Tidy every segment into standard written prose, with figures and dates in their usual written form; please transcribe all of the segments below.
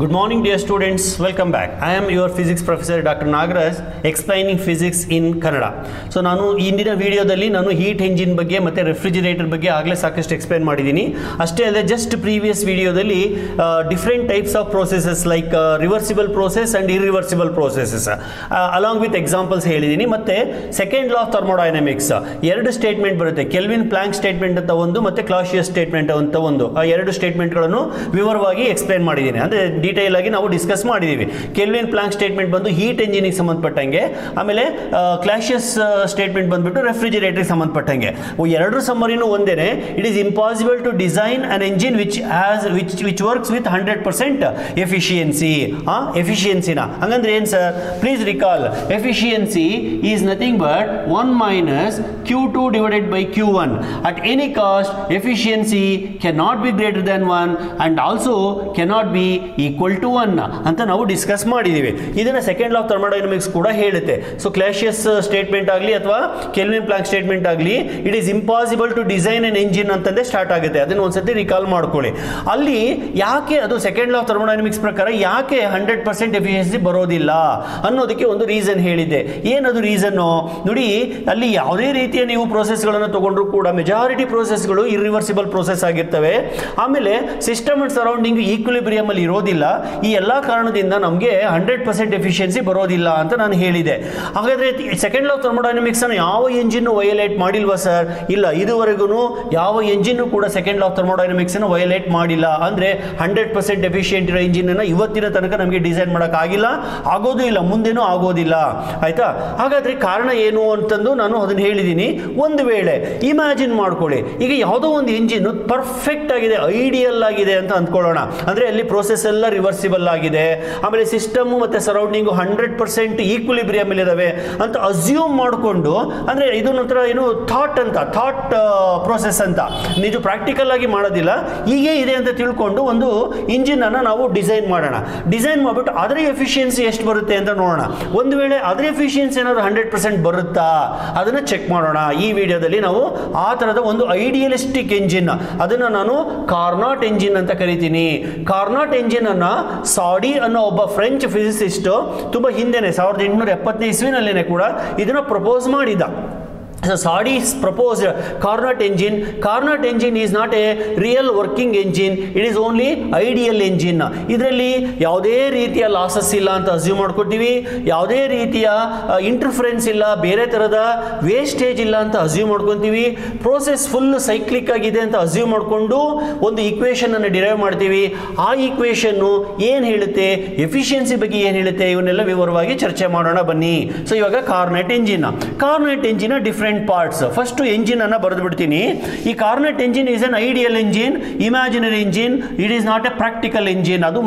Good morning dear students, welcome back. I am your physics professor Dr. Nagaraj explaining physics in Kannada. So ನಾನು ಇಂದಿನ ವಿಡಿಯೋದಲ್ಲಿ ನಾನು heat engine ಬಗ್ಗೆ ಮತ್ತೆ refrigerator ಬಗ್ಗೆ ಆಗಲೇ ಸಾಕಷ್ಟು ಎಕ್ಸ್ಪ್ಲೈನ್ ಮಾಡಿದ್ದೀನಿ. ಅಷ್ಟೇ ಅಲ್ಲದೆ ಜಸ್ಟ್ ಪ್ರೀವಿಯಸ್ ವಿಡಿಯೋದಲ್ಲಿ different types of processes like reversible process and irreversible processes along with examples ಹೇಳಿದ್ದೀನಿ. ಮತ್ತೆ ಸೆಕೆಂಡ್ ಲಾ ಆಫ್ ಥರ್ಮೋಡೈನಮಿಕ್ಸ್ ಎರಡು ಸ್ಟೇಟ್ಮೆಂಟ್ ಬರುತ್ತೆ, ಕೆಲ್ವಿನ್ ಪ್ಲಾಂಕ್ ಸ್ಟೇಟ್ಮೆಂಟ್ ಅಂತ ಒಂದು ಮತ್ತೆ ಕ್ಲಾಸಿಯಸ್ ಸ್ಟೇಟ್ಮೆಂಟ್ ಅಂತ ಒಂದು. ಆ ಎರಡು ಸ್ಟೇಟ್ಮೆಂಟ್ಗಳನ್ನು ವಿವರವಾಗಿ ಎಕ್ಸ್ಪ್ಲೈನ್ ಮಾಡಿದ್ದೀನಿ, ಅಂದರೆ ಡೀಟೇಲ್ ಆಗಿ ನಾವು ಡಿಸ್ಕಸ್ ಮಾಡಿದ್ದೀವಿ. ಕೆಲ್ವಿನ್ ಪ್ಲಾಂಕ್ ಸ್ಟೇಟ್ಮೆಂಟ್ ಬಂದು ಹೀಟ್ ಎಂಜಿನಿಗೆ ಸಂಬಂಧಪಟ್ಟಂಗೆ, ಆಮೇಲೆ ಕ್ಲಾಸಿಯಸ್ ಸ್ಟೇಟ್ಮೆಂಟ್ ಬಂದ್ಬಿಟ್ಟು ರೆಫ್ರಿಜರೇಟರ್ಗೆ ಸಂಬಂಧಪಟ್ಟಂಗೆ. ಎರಡರ ಸಮ್ಮರಿನೂ ಒಂದೇನೆ. It is impossible to design an engine which works with 100% efficiency. ಎಫಿಷಿಯನ್ಸಿನ ಹಂಗಂದ್ರೆ ಏನು sir? Please recall, efficiency is nothing but 1 minus Q2 divided by Q1. At any cost, efficiency cannot be greater than 1 and also cannot be equal to 1 ಅಂತ ನಾವು discuss ಮಾಡಿದ್ದೀವಿ. ಇದನ್ನು second law of thermodynamics ಕೂಡ ಹೇಳುತ್ತೆ. So Clausius statement ಆಗಲಿ ಅಥವಾ Kelvin Planck statement ಆಗಲಿ, it is impossible to design an engine ಅಂತಂದೇ ಸ್ಟಾರ್ಟ್ ಆಗುತ್ತೆ. ಅದನ್ನು ಒಂದ್ಸತಿ ರಿಕಾಲ್ ಮಾಡ್ಕೊಳ್ಳಿ. ಅಲ್ಲಿ ಯಾಕೆ ಅದು ಸೆಕೆಂಡ್ ಲಾ ಆಫ್ ಥರ್ಮೋಡೈನಮಿಕ್ಸ್ ಪ್ರಕಾರ ಯಾಕೆ 100% ಎಫಿಷಿಯನ್ಸಿ ಬರೋದಿಲ್ಲ ಅನ್ನೋದಕ್ಕೆ ಒಂದು ರೀಸನ್ ಹೇಳಿದ್ದೆ. ಏನದು ರೀಸನ್ನು ನೋಡಿ, ಅಲ್ಲಿ ಯಾವುದೇ ರೀತಿಯ ನೀವು ಪ್ರೋಸೆಸ್ಗಳನ್ನು ತಗೊಂಡ್ರು ಕೂಡ ಮೆಜಾರಿಟಿ ಪ್ರೋಸೆಸ್ಗಳು ಇರ್ರಿವರ್ಸಿಬಲ್ ಪ್ರೋಸೆಸ್ ಆಗಿರ್ತವೆ. ಆಮೇಲೆ ಸಿಸ್ಟಮ್ ಅಂಡ್ ಸರೌಂಡಿಂಗ್ ಈಕ್ವಿಲಿಬ್ರಿಯಮ್ ಅಲ್ಲಿ ಇರೋದಿಲ್ಲ. ಈ ಎಲ್ಲ ಕಾರಣದಿಂದ ನಮಗೆ 100% ಎಫಿಷಿಯನ್ಸಿ ಬರೋದಿಲ್ಲ ಅಂತ ನಾನು ಹೇಳಿದೆ. ಹಾಗಾದ್ರೆ ಸೆಕೆಂಡ್ ಲಾ ಆಫ್ ಥರ್ಮೋಡೈನಮಿಕ್ಸ್ ಅನ್ನು ಯಾವ ಎಂಜಿನ್ ವಯೋಲೇಟ್ ಮಾಡಿಲ್ವಾ ಸರ್? ಇಲ್ಲ, ಇದುವರೆಗೂ ಯಾವ ಎಂಜಿನ್ ಕೂಡ ಸೆಕೆಂಡ್ ಲಾ ಆಫ್ ಥರ್ಮೋಡೈನಮಿಕ್ಸ್ ಅನ್ನು ವಯೋಲೇಟ್ ಮಾಡಿಲ್ಲ. ಅಂದ್ರೆ 100% ಎಫಿಷಿಯಂಟ್ ಇರೋ ಎಂಜಿನ್ ಅನ್ನು ಇವತ್ತಿನ ತನಕ ನಮಗೆ ಡಿಸೈನ್ ಮಾಡಕ್ ಆಗಿಲ್ಲ, ಆಗೋದು ಇಲ್ಲ, ಮುಂದೆನೂ ಆಗೋದಿಲ್ಲ. ಆಯ್ತಾ? ಹಾಗಾದ್ರೆ ಕಾರಣ ಏನು ಅಂತಂದು ನಾನು ಅದನ್ನು ಹೇಳಿದ್ದೀನಿ. ಒಂದು ವೇಳೆ ಇಮ್ಯಾಜಿನ್ ಮಾಡ್ಕೊಳ್ಳಿ, ಈಗ ಯಾವುದೋ ಒಂದು ಎಂಜಿನ್ ಪರ್ಫೆಕ್ಟ್ ಆಗಿದೆ, ಐಡಿಯಲ್ ಆಗಿದೆ ಅಂತ ಅಂದ್ಕೊಳ್ಳೋಣ. ಅಂದ್ರೆ ಅಲ್ಲಿ ಪ್ರೋಸೆಸ್ ಎಲ್ಲ ರಿವರ್ಸಿಬಲ್ ಆಗಿದೆ, ಆಮೇಲೆ ಸಿಸ್ಟಮ್ ಮತ್ತೆ ಸರೌಂಡಿಂಗು 100% ಈಕ್ವಿಲಿಬ್ರಿಯಮ್ ಅಲ್ಲಿ ಇದಾವೆ ಅಂತ ಅಸ್ಯೂಮ್ ಮಾಡಿಕೊಂಡು, ಅಂದ್ರೆ ಇದು ನಂತರ ಏನು ಥಾಟ್ ಪ್ರೋಸೆಸ್ ಅಂತ ನಿಜ ಪ್ರಾಕ್ಟಿಕಲ್ ಆಗಿ ಮಾಡೋದಿಲ್ಲ, ಹೀಗೆ ಇದೆ ಅಂತ ತಿಳ್ಕೊಂಡು ಒಂದು ಇಂಜಿನ್ ಅನ್ನ ನಾವು ಡಿಸೈನ್ ಮಾಡೋಣ. ಡಿಸೈನ್ ಮಾಡ್ಬಿಟ್ಟು ಅದರ ಎಫಿಷಿಯನ್ಸಿ ಎಷ್ಟು ಬರುತ್ತೆ ಅಂತ ನೋಡೋಣ. ಒಂದು ವೇಳೆ ಅದರ ಎಫಿಷಿಯನ್ಸಿ ಏನಾದ್ರು 100% ಬರುತ್ತಾ ಅದನ್ನ ಚೆಕ್ ಮಾಡೋಣ. ಈ ವಿಡಿಯೋದಲ್ಲಿ ನಾವು ಆ ತರದ ಒಂದು ಐಡಿಯಲಿಸ್ಟಿಕ್ ಎಂಜಿನ್, ಅದನ್ನ ನಾನು ಕಾರ್ನಾಟ್ ಎಂಜಿನ್ ಅಂತ ಕರಿತೀನಿ. ಕಾರ್ನಾಟ್ ಎಂಜಿನ್ ಅನ್ನ ಸಾಡಿ ಅನ್ನೋ ಒಬ್ಬ ಫ್ರೆಂಚ್ ಫಿಸಿಸಿಸ್ಟ್ ತುಂಬಾ ಹಿಂದೆನೆ 1870 ಇಸ್ವಿನಲ್ಲೇನೆ ಕೂಡ ಇದನ್ನ ಪ್ರಪೋಸ್ ಮಾಡಿದ. So Sadi proposed Carnot engine. Carnot engine is not a real working engine. It is only ideal engine. ಇದರಲ್ಲಿ ಯಾವುದೇ ರೀತಿಯ ಲಾಸಸ್ ಇಲ್ಲ ಅಂತ ಅಸ್ಯೂಮ್ ಮಾಡ್ಕೊತೀವಿ, ಯಾವುದೇ ರೀತಿಯ ಇಂಟರ್ಫರೆನ್ಸ್ ಇಲ್ಲ, ಬೇರೆ ತರದ ವೇಸ್ಟೇಜ್ ಇಲ್ಲ ಅಂತ ಅಸ್ಯೂಮ್ ಮಾಡ್ಕೊತೀವಿ, ಪ್ರೋಸೆಸ್ ಫುಲ್ ಸೈಕ್ಲಿಕ್ ಆಗಿದೆ ಅಂತ ಅಸ್ಯೂಮ್ ಮಾಡಿಕೊಂಡು ಒಂದು ಈಕ್ವೇಶನ್ ಅನ್ನು ಡಿರೈವ್ ಮಾಡ್ತೀವಿ. ಆ ಈಕ್ವೇಶನ್ ಏನು ಹೇಳುತ್ತೆ, ಎಫಿಷಿಯನ್ಸಿ ಬಗ್ಗೆ ಏನು ಹೇಳುತ್ತೆ, ಇವನ್ನೆಲ್ಲ ವಿವರವಾಗಿ ಚರ್ಚೆ ಮಾಡೋಣ ಬನ್ನಿ. ಸೊ ಇವಾಗ Carnot engine different parts. First engine ಅನ್ನ ಬರೆದು ಬಿಡ್ತೀನಿ. ಈ Carnot engine is an ideal engine, imaginary engine, it is not a practical engine. ಅದು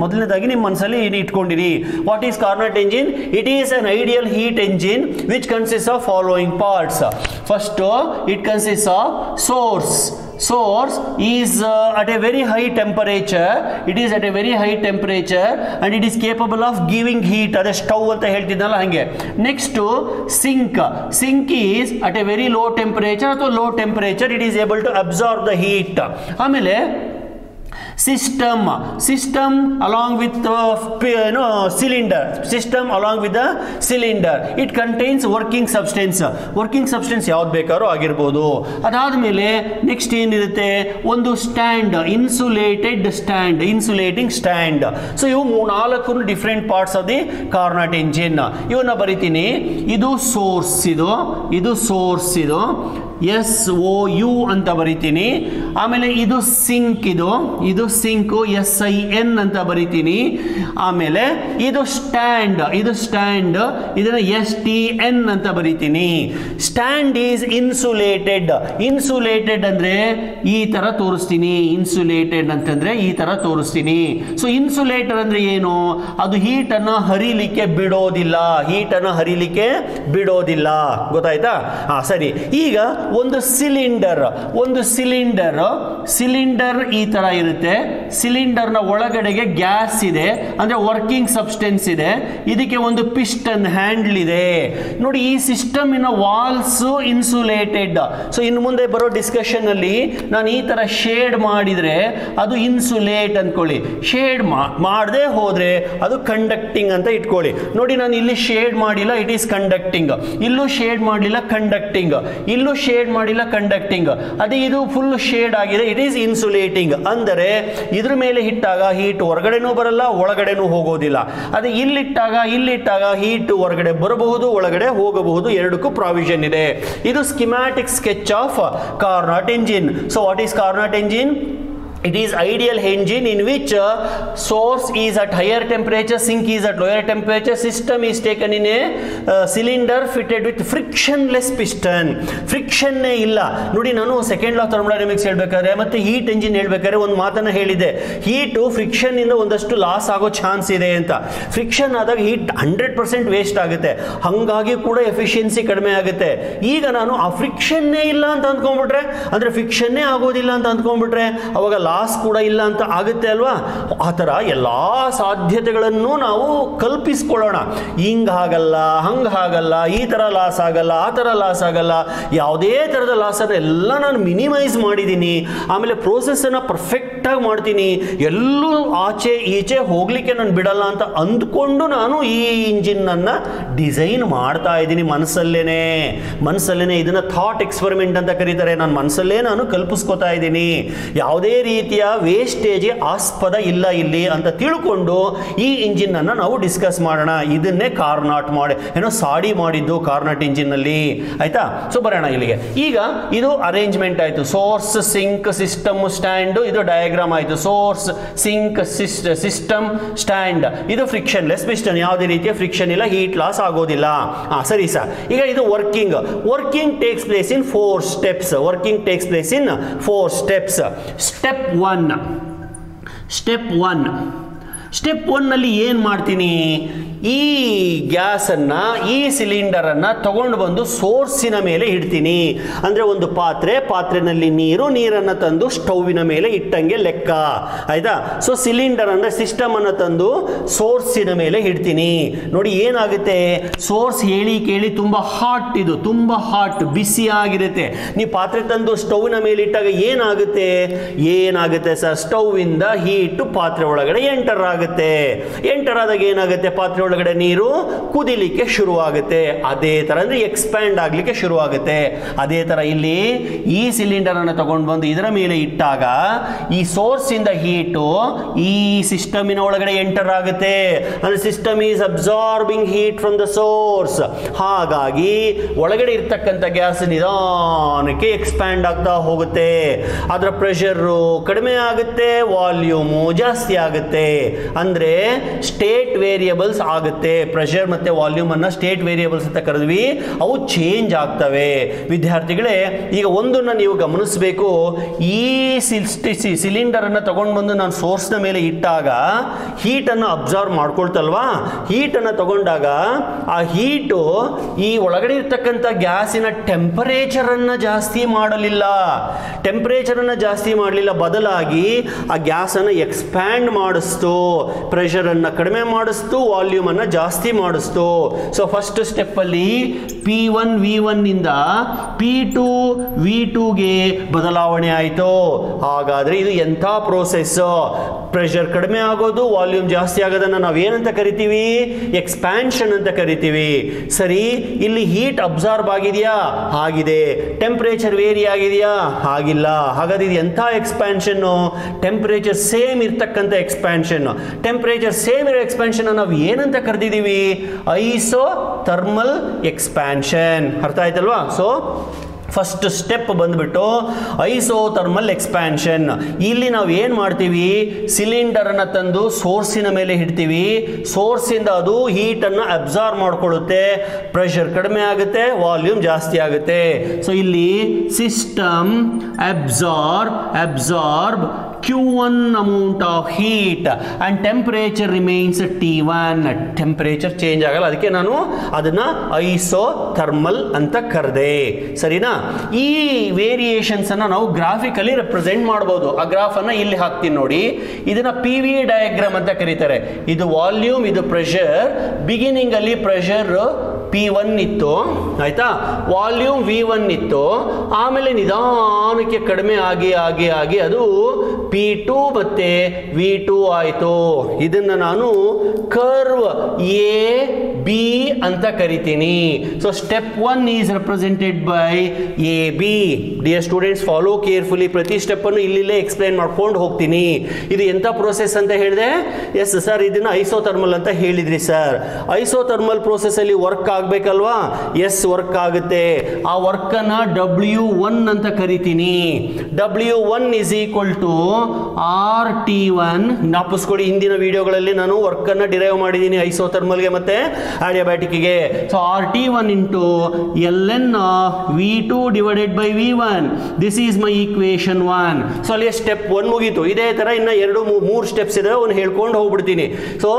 ಮೊದಲನೇದಾಗಿ ನಿಮ್ಮ ಮನಸ್ಸಲ್ಲಿ ಇಟ್ಕೊಂಡಿರಿ. What is Carnot engine? It is an ideal heat engine which consist of following parts. First it consist of source is at a very high temperature. It is at a very high temperature and it is capable of giving heat. Ade stove anta heltidnalla hange. Next sink is at a very low temperature ಅಥವಾ low temperature it is able to absorb the heat. ಆಮೇಲೆ system along with cylinder. System along with the cylinder, it contains working substance ಯಾವ್ದು ಬೇಕಾದ್ರೂ ಆಗಿರ್ಬೋದು. ಅದಾದ್ಮೇಲೆ next ಏನಿರುತ್ತೆ, ಒಂದು insulating stand. So ಇವು 4 different parts of the Carnot engine. ಇವನ್ನ ಬರಿತೀನಿ. ಇದು ಸೋರ್ಸ್, ಇದು SOU ಅಂತ ಬರಿತೀನಿ. ಆಮೇಲೆ ಇದು ಸಿಂಕ್, ಇದು ಸಿಂಕ್ SIN ಅಂತ ಬರಿತೀನಿ. ಆಮೇಲೆ ಇದು ಸ್ಟ್ಯಾಂಡ್, ಇದನ್ನ STN ಅಂತ ಬರಿತೀನಿ. ಸ್ಟ್ಯಾಂಡ್ ಈಸ್ ಇನ್ಸುಲೇಟೆಡ್ ಅಂದ್ರೆ ಈ ತರ ತೋರಿಸ್ತೀನಿ. ಇನ್ಸುಲೇಟೆಡ್ ಅಂತಂದ್ರೆ ಈ ತರ ತೋರಿಸ್ತೀನಿ. ಸೊ ಇನ್ಸುಲೇಟರ್ ಅಂದ್ರೆ ಏನು? ಅದು ಹೀಟ್ ಅನ್ನ ಹರಿಲಿಕ್ಕೆ ಬಿಡೋದಿಲ್ಲ. ಗೊತ್ತಾಯ್ತಾ? ಸರಿ. ಈಗ ಒಂದು ಸಿಲಿಂಡರ್ ಈ ತರ ಇರುತ್ತೆ. ಸಿಲಿಂಡರ್ನ ಒಳಗಡೆಗೆ ಗ್ಯಾಸ್ ಇದೆ, ಅಂದ್ರೆ ವರ್ಕಿಂಗ್ ಸಬ್ಸ್ಟೆನ್ಸ್ ಇದೆ. ಇದಕ್ಕೆ ಒಂದು ಪಿಸ್ಟನ್ ಹ್ಯಾಂಡಲ್ ಇದೆ. ನೋಡಿ, ಈ ಸಿಸ್ಟಮಿನ ವಾಲ್ಸ್ ಇನ್ಸುಲೇಟೆಡ್. ಸೊ ಇನ್ನು ಮುಂದೆ ಬರೋ ಡಿಸ್ಕಷನ್ ಅಲ್ಲಿ ನಾನು ಈ ತರ ಶೇಡ್ ಮಾಡಿದ್ರೆ ಅದು ಇನ್ಸುಲೇಟ್ ಅನ್ಕೊಳ್ಳಿ. ಶೇಡ್ ಮಾಡದೆ ಹೋದ್ರೆ ಅದು ಕಂಡಕ್ಟಿಂಗ್ ಅಂತ ಇಟ್ಕೊಳ್ಳಿ. ನೋಡಿ, ನಾನು ಇಲ್ಲಿ ಶೇಡ್ ಮಾಡಿಲ್ಲ, ಇಟ್ ಈಸ್ ಕಂಡಕ್ಟಿಂಗ್. ಇಲ್ಲೂ ಶೇಡ್ ಮಾಡಲಿಲ್ಲ, ಕಂಡಕ್ಟಿಂಗ್. ಇಲ್ಲೂ ಶೇಡ್ ಮಾಡಿಲ್ಲ, ಕಂಡಕ್ಟಿಂಗ್. ಅದೇ ಇದು ಫುಲ್ ಶೇಡ್ ಆಗಿದೆ, ಇಟ್ ಈಸ್ ಇನ್ಸುಲೇಟಿಂಗ್. ಅಂದರೆ ಇದ್ರ ಮೇಲೆ ಇಟ್ಟಾಗ ಹೀಟ್ ಹೊರಗಡೆನೂ ಬರಲ್ಲ, ಒಳಗಡೆನೂ ಹೋಗೋದಿಲ್ಲ. ಅದೇ ಇಲ್ಲಿಟ್ಟಾಗ ಹೀಟ್ ಹೊರಗಡೆ ಬರಬಹುದು, ಒಳಗಡೆ ಹೋಗಬಹುದು. ಎರಡಕ್ಕೂ ಪ್ರಾವಿಷನ್ ಇದೆ. ಇದು schematic sketch of Carnot engine. So what is Carnot engine? It is ideal engine in which source is at higher temperature, sink is at lower temperature, system is taken in a cylinder fitted with frictionless piston. Friction ಇಲ್ಲ. ನೋಡಿ, ನಾನು second law of thermodynamics ಹೇಳ್ಬೇಕಾದ್ರೆ ಮತ್ತೆ heat engine ಹೇಳ್ಬೇಕಾದ್ರೆ ಒಂದು ಮಾತನ್ನ ಹೇಳಿದೆ. Heat friction ಇಂದ ಒಂದಷ್ಟು ಲಾಸ್ ಆಗೋ ಚಾನ್ಸ್ ಇದೆ ಅಂತ. ಫ್ರಿಕ್ಷನ್ ಆದಾಗ ಹೀಟ್ 100% ವೇಸ್ಟ್ ಆಗುತ್ತೆ, ಹಂಗಾಗಿ ಕೂಡ ಎಫಿಷಿಯನ್ಸಿ ಕಡಿಮೆ ಆಗುತ್ತೆ. ಈಗ ನಾನು ಆ ಫ್ರಿಕ್ಷನ್ನೇ ಇಲ್ಲ ಅಂತ ಅಂದ್ಕೊಂಡ್ಬಿಟ್ರೆ, ಅಂದ್ರೆ ಫ್ರಿಕ್ಷನ್ನೇ ಆಗೋದಿಲ್ಲ ಅಂತ ಅಂದ್ಕೊಂಡ್ಬಿಟ್ರೆ ಅವಾಗ ಲಾಸ್ ಕೂಡ ಇಲ್ಲ ಅಂತ ಆಗುತ್ತೆ ಅಲ್ವಾ? ಆ ಥರ ಎಲ್ಲ ಸಾಧ್ಯತೆಗಳನ್ನು ನಾವು ಕಲ್ಪಿಸ್ಕೊಳ್ಳೋಣ. ಹಿಂಗಾಗಲ್ಲ, ಹಂಗಾಗಲ್ಲ, ಈ ಥರ ಲಾಸ್ ಆಗಲ್ಲ, ಆ ಥರ ಲಾಸ್ ಆಗಲ್ಲ, ಯಾವುದೇ ಥರದ ಲಾಸನ್ನು ಎಲ್ಲ ನಾನು ಮಿನಿಮೈಸ್ ಮಾಡಿದ್ದೀನಿ. ಆಮೇಲೆ ಪ್ರೋಸೆಸ್ಸನ್ನು ಪರ್ಫೆಕ್ಟಾಗಿ ಮಾಡ್ತೀನಿ, ಎಲ್ಲೂ ಆಚೆ ಈಚೆ ಹೋಗಲಿಕ್ಕೆ ನಾನು ಬಿಡಲ್ಲ ಅಂತ ಅಂದ್ಕೊಂಡು ನಾನು ಈ ಇಂಜಿನ್ನನ್ನು ಡಿಸೈನ್ ಮಾಡ್ತಾ ಇದ್ದೀನಿ ಮನಸ್ಸಲ್ಲೇನೆ. ಇದನ್ನು ಥಾಟ್ ಎಕ್ಸ್ಪೆರಿಮೆಂಟ್ ಅಂತ ಕರೀತಾರೆ. ನಾನು ಮನಸ್ಸಲ್ಲೇ ನಾನು ಕಲ್ಪಿಸ್ಕೊತಾ ಇದ್ದೀನಿ. ಯಾವುದೇ ರೀತಿಯ ವೇಸ್ಟೇಜ್ ಆಸ್ಪದ ಇಲ್ಲ ಇಲ್ಲಿ ಅಂತ ತಿಳ್ಕೊಂಡು ಈ ಇಂಜಿನ್ ಅನ್ನು ನಾವು ಡಿಸ್ಕಸ್ ಮಾಡೋಣ. ಇದನ್ನೇ ಕಾರ್ನಾಟ್ ಸಾಡಿ ಮಾಡಿದ್ದು ಕಾರ್ನಾಟ್ ಇಂಜಿನ್ ಅಲ್ಲಿ. ಆಯ್ತಾ? ಸೊ ಬರೋಣ ಇಲ್ಲಿಗೆ. ಈಗ ಇದು ಅರೇಂಜ್ಮೆಂಟ್ ಆಯ್ತು. Source, sink, system, stand. ಇದು ಡಯಾಗ್ರಾಮ್ ಆಯ್ತು. Source, sink, system, stand. ಇದು ಫ್ರಿಕ್ಷನ್ಲೆಸ್ ಪಿಸ್ಟನ್, ಯಾವುದೇ ರೀತಿಯ ಫ್ರಿಕ್ಷನ್ ಇಲ್ಲ, ಹೀಟ್ ಲಾಸ್ ಆಗೋದಿಲ್ಲ. ಸರಿ ಸರ್. ಈಗ ಇದು working takes place in 4 steps. Step 1 ನಲ್ಲಿ ಏನು ಮಾಡ್ತೀನಿ? ಈ ಗ್ಯಾಸನ್ನು, ಈ ಸಿಲಿಂಡರನ್ನು ತಗೊಂಡು ಬಂದು ಸೋರ್ಸಿನ ಮೇಲೆ ಇಡ್ತೀನಿ. ಅಂದರೆ ಒಂದು ಪಾತ್ರೆನಲ್ಲಿ ನೀರನ್ನು ತಂದು ಸ್ಟೌವಿನ ಮೇಲೆ ಇಟ್ಟಂಗೆ ಲೆಕ್ಕ. ಆಯ್ತಾ? ಸೊ ಸಿಲಿಂಡರ್ ಅಂದರೆ ಸಿಸ್ಟಮನ್ನು ತಂದು ಸೋರ್ಸಿನ ಮೇಲೆ ಇಡ್ತೀನಿ. ನೋಡಿ ಏನಾಗುತ್ತೆ, ಸೋರ್ಸ್ ಹೇಳಿ ಕೇಳಿ ತುಂಬ ಹಾಟ್ ಬಿಸಿ ಆಗಿರುತ್ತೆ. ನೀವು ಪಾತ್ರೆ ತಂದು ಸ್ಟೌವಿನ ಮೇಲೆ ಇಟ್ಟಾಗ ಏನಾಗುತ್ತೆ ಸರ್? ಸ್ಟೌವಿಂದ ಹೀಟು ಪಾತ್ರೆ ಒಳಗಡೆ ಎಂಟರ್ ಆಗುತ್ತೆ. ಆದಾಗ ಏನಾಗುತ್ತೆ? ಪಾತ್ರೆ ಒಳಗಡೆ ನೀರು ಕುದಿಲಿಕ್ಕೆ ಶುರುವಾಗುತ್ತೆ. ಅದೇ ತರ ಅಂದ್ರೆ ಎಕ್ಸ್ಪ್ಯಾಂಡ್ ಆಗ್ಲಿಕ್ಕೆ ಶುರುವಾಗುತ್ತೆ. ಅದೇ ತರ ಇಲ್ಲಿ ಈ ಸಿಲಿಂಡರ್ ಅನ್ನು ತಗೊಂಡು ಬಂದು ಇದರ ಮೇಲೆ ಇಟ್ಟಾಗ ಈ ಸೋರ್ಸ್ ಇಂದ ಹೀಟು ಈ ಸಿಸ್ಟಮಿನ ಒಳಗಡೆ ಎಂಟರ್ ಆಗುತ್ತೆ. ಅಂದ್ರೆ system is absorbing heat from the source. ಹಾಗಾಗಿ ಒಳಗಡೆ ಇರ್ತಕ್ಕಂಥ ಗ್ಯಾಸ್ ನಿಧಾನಕ್ಕೆ ಎಕ್ಸ್ಪ್ಯಾಂಡ್ ಆಗ್ತಾ ಹೋಗುತ್ತೆ. ಅದರ ಪ್ರೆಷರ್ ಕಡಿಮೆ ಆಗುತ್ತೆ, ವಾಲ್ಯೂಮು ಜಾಸ್ತಿ ಆಗುತ್ತೆ. ಅಂದ್ರೆ ಸ್ಟೇಟ್ ವೇರಿಯಬಲ್ಸ್ ಆಗುತ್ತೆ. ಪ್ರೆಷರ್ ಮತ್ತೆ ವಾಲ್ಯೂಮ್ ಅನ್ನ ಸ್ಟೇಟ್ ವೇರಿಯಬಲ್ಸ್ ಅಂತ ಕರೆದ್ವಿ, ಅವು ಚೇಂಜ್ ಆಗ್ತವೆ. ವಿದ್ಯಾರ್ಥಿಗಳೇ, ಈಗ ಒಂದನ್ನು ನೀವು ಗಮನಿಸಬೇಕು. ಈ ಸಿಲಿಂಡರ್ ಅನ್ನು ತಗೊಂಡು ಬಂದು ನಾನು ಸೋರ್ಸ್ನ ಮೇಲೆ ಇಟ್ಟಾಗ ಹೀಟ್ ಅನ್ನು ಅಬ್ಸರ್ವ್ ಮಾಡ್ಕೊಳ್ತಲ್ವಾ? ಹೀಟ್ ಅನ್ನು ತಗೊಂಡಾಗ ಆ ಹೀಟು ಈ ಒಳಗಡೆ ಇರ್ತಕ್ಕಂಥ ಗ್ಯಾಸಿನ ಟೆಂಪರೇಚರ್ ಅನ್ನ ಜಾಸ್ತಿ ಮಾಡಲಿಲ್ಲ, ಬದಲಾಗಿ ಆ ಗ್ಯಾಸ್ ಅನ್ನು ಎಕ್ಸ್ಪ್ಯಾಂಡ್ ಮಾಡಿಸ್ತು, ಪ್ರೆಷರ್ ಅನ್ನ ಕಡಿಮೆ ಮಾಡಿಸ್ತು, ವಾಲ್ಯೂಮ್ ಅನ್ನ ಜಾಸ್ತಿ ಮಾಡಿಸ್ತು. ಸೊ ಫಸ್ಟ್ ಸ್ಟೆಪ್ ಅಲ್ಲಿ P1 V1 ಇಂದ P2 V2 ಗೆ ಬದಲಾವಣೆ ಆಯಿತು. ಹಾಗಾದ್ರೆ ಇದು ಎಂಥ ಪ್ರೋಸೆಸ್? ಪ್ರೆಷರ್ ಕಡಿಮೆ ಆಗೋದು, ವಾಲ್ಯೂಮ್ ಜಾಸ್ತಿ ಆಗೋದನ್ನ ನಾವೇನಂತ ಕರಿತೀವಿ? ಎಕ್ಸ್ಪ್ಯಾನ್ಷನ್ ಅಂತ ಕರಿತೀವಿ. ಸರಿ, ಇಲ್ಲಿ ಹೀಟ್ ಅಬ್ಸಾರ್ಬ್ ಆಗಿದೆಯಾ? ಆಗಿದೆ. ಟೆಂಪರೇಚರ್ ವೇರಿ ಆಗಿದೆಯಾ? ಆಗಿಲ್ಲ. ಹಾಗಾದ್ರೆ ಇದು ಎಂಥ ಎಕ್ಸ್ಪ್ಯಾನ್ಷನ್? ಟೆಂಪರೇಚರ್ ಸೇಮ್ ಇರ್ತಕ್ಕಂಥ ಎಕ್ಸ್ಪ್ಯಾನ್ಷನ್. ಟೆಂಪರೇಚರ್ ಸೇಮ್ ಇರೋ ಎಕ್ಸ್ಪ್ಯಾನ್ಷನ್ ನಾವು ಏನಂತ ಕರೆದಿದ್ದೀವಿ? Isothermal expansion. ಅರ್ಥ ಆಯ್ತಲ್ವಾ? ಸೊ ಫಸ್ಟ್ ಸ್ಟೆಪ್ ಬಂದ್ಬಿಟ್ಟು ಐಸೋಥರ್ಮಲ್ ಎಕ್ಸ್ಪ್ಯಾನ್ಷನ್. ಇಲ್ಲಿ ನಾವು ಏನು ಮಾಡ್ತೀವಿ? ಸಿಲಿಂಡರ್ ಅನ್ನು ತಂದು ಸೋರ್ಸಿನ ಮೇಲೆ ಇಡ್ತೀವಿ. ಸೋರ್ಸಿಂದ ಅದು ಹೀಟನ್ನು ಅಬ್ಸಾರ್ಬ್ ಮಾಡ್ಕೊಳ್ಳುತ್ತೆ, ಪ್ರೆಷರ್ ಕಡಿಮೆ ಆಗುತ್ತೆ, ವಾಲ್ಯೂಮ್ ಜಾಸ್ತಿ ಆಗುತ್ತೆ. ಸೊ ಇಲ್ಲಿ system absorb Q1 amount of heat and temperature remains T1. Temperature change ಆಗಲ್ಲ, ಅದಕ್ಕೆ ನಾನು ಅದನ್ನ ಐಸೋಥರ್ಮಲ್ ಅಂತ ಕರೆದೆ. ಸರಿನಾ? ಈ ವೇರಿಯೇಷನ್ಸ್ ಅನ್ನ ನಾವು ಗ್ರಾಫಿಕಲಿ ರೆಪ್ರೆಸೆಂಟ್ ಮಾಡಬಹುದು. ಆ ಗ್ರಾಫ್ ಅನ್ನ ಇಲ್ಲಿ ಹಾಕ್ತೀನಿ ನೋಡಿ. ಇದನ್ನ PV ಡಯಾಗ್ರಾಮ್ ಅಂತ ಕರೀತಾರೆ. ಇದು ವಾಲ್ಯೂಮ್, ಇದು ಪ್ರೆಷರ್. ಬಿಗಿನಿಂಗ್ ಅಲ್ಲಿ ಪ್ರೆಷರ್ P1 ಇತ್ತು, ಆಯ್ತಾ, ವಾಲ್ಯೂಮ್ V1 ಇತ್ತು, ಆಮೇಲೆ ನಿಧಾನಕ್ಕೆ ಕಡಿಮೆ ಆಗಿ ಆಗಿ ಆಗಿ ಅದು P2 ಮತ್ತೆ V2 ಆಯಿತು. ಇದನ್ನ ನಾನು ಕರ್ವ್ ಎ ಬಿ ಅಂತ ಕರಿತೀನಿ. So step 1 is represented by A B. Dear students, follow carefully. ಪ್ರತಿ ಸ್ಟೆಪ್ ಅನ್ನು ಇಲ್ಲಿಲ್ಲೇ ಎಕ್ಸ್ಪ್ಲೈನ್ ಮಾಡ್ಕೊಂಡು ಹೋಗ್ತೀನಿ. ಇದು ಎಂತ ಪ್ರೋಸೆಸ್ ಅಂತ ಹೇಳಿದೆ? ಎಸ್ ಸರ್, ಇದನ್ನ ಐಸೋಥರ್ಮಲ್ ಅಂತ ಹೇಳಿದ್ರಿ ಸರ್. ಐಸೋಥರ್ಮಲ್ ಪ್ರೋಸೆಸ್ ಅಲ್ಲಿ ವರ್ಕ್ ಆಗ್ಬೇಕಲ್ವಾ? ಎಸ್, ವರ್ಕ್ ಆಗುತ್ತೆ. ಆ ವರ್ಕ್ ಅನ್ನ W1 ಅಂತ ಕರಿತೀನಿ. W1 is equal to RT1. ಜ್ಞಾಪಿಸ್ಕೊಳ್ಳಿ, ಹಿಂದಿನ ವಿಡಿಯೋಗಳಲ್ಲಿ ನಾನು ವರ್ಕ್ ಅನ್ನ ಡಿರೈವ್ ಮಾಡಿದ್ದೀನಿ ಐಸೋಥರ್ಮಲ್ಗೆ ಮತ್ತೆ ಅಡಿಯಾಬ್ಯಾಟಿಕ್ಗೆ. So RT1 into ln V2 divided by V1. This is my equation 1. So ಅಲ್ಲಿ ಸ್ಟೆಪ್ 1 ಮುಗೀತು. ಇದೇ ತರ ಇನ್ನ 2-3 ಸ್ಟೆಪ್ಸ್ ಇದೆ, ಅವ್ನು ಹೇಳ್ಕೊಂಡು ಹೋಗ್ಬಿಡ್ತೀನಿ. ಸೊ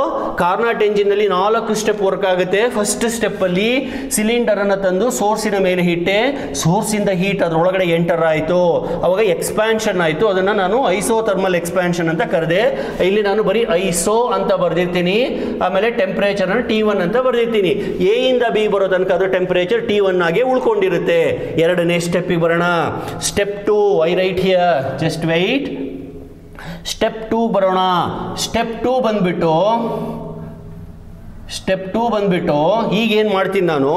ಕಾರ್ನಾಟ್ ಎಂಜಿನ್ ನಲ್ಲಿ 4 ಸ್ಟೆಪ್ ವರ್ಕ್ ಆಗುತ್ತೆ. ಫಸ್ಟ್ ಸ್ಟೆಪ್ ಅಲ್ಲಿ ಸಿಲಿಂಡರ್ ಅನ್ನ ತಂದು ಸೋರ್ಸಿನ ಮೇಲೆ ಇಟ್ಟೆ, ಸೋರ್ಸ್ ಇಂದ ಹೀಟ್ ಅದರೊಳಗಡೆ ಎಂಟರ್ ಆಯಿತು, ಅವಾಗ ಎಕ್ಸ್ಪ್ಯಾನ್ಷನ್ ಆಯಿತು. ಅದನ್ನ ನಾನು ಐಸೋಥರ್ಮಲ್ ಎಕ್ಸ್ಪ್ಯಾನ್ಷನ್ ಅಂತ ಕರೆದೆ. ಇಲ್ಲಿ ನಾನು ಬರೀ ಐಸೋ ಅಂತ ಬರ್ದಿರ್ತೀನಿ, ಆಮೇಲೆ ಟೆಂಪರೇಚರ್ T1 ಅಂತ ಬರ್ದಿರ್ತೀನಿ. ಎ ಇಂದ ಬಿ ಬರೋ ತನಕ ಅದು ಟೆಂಪರೇಚರ್ T1 ಆಗಿ ಉಳ್ಕೊಂಡಿರುತ್ತೆ. ಎರಡನೇ ಸ್ಟೆಪ್ಪಿಗೆ ಬರೋಣ. Step 2 I right here, just weight. Step 2 ಬರೋಣ. ಸ್ಟೆಪ್ 2 ಬಂದ್ಬಿಟ್ಟು ಈಗ ಏನು ಮಾಡ್ತೀನಿ ನಾನು,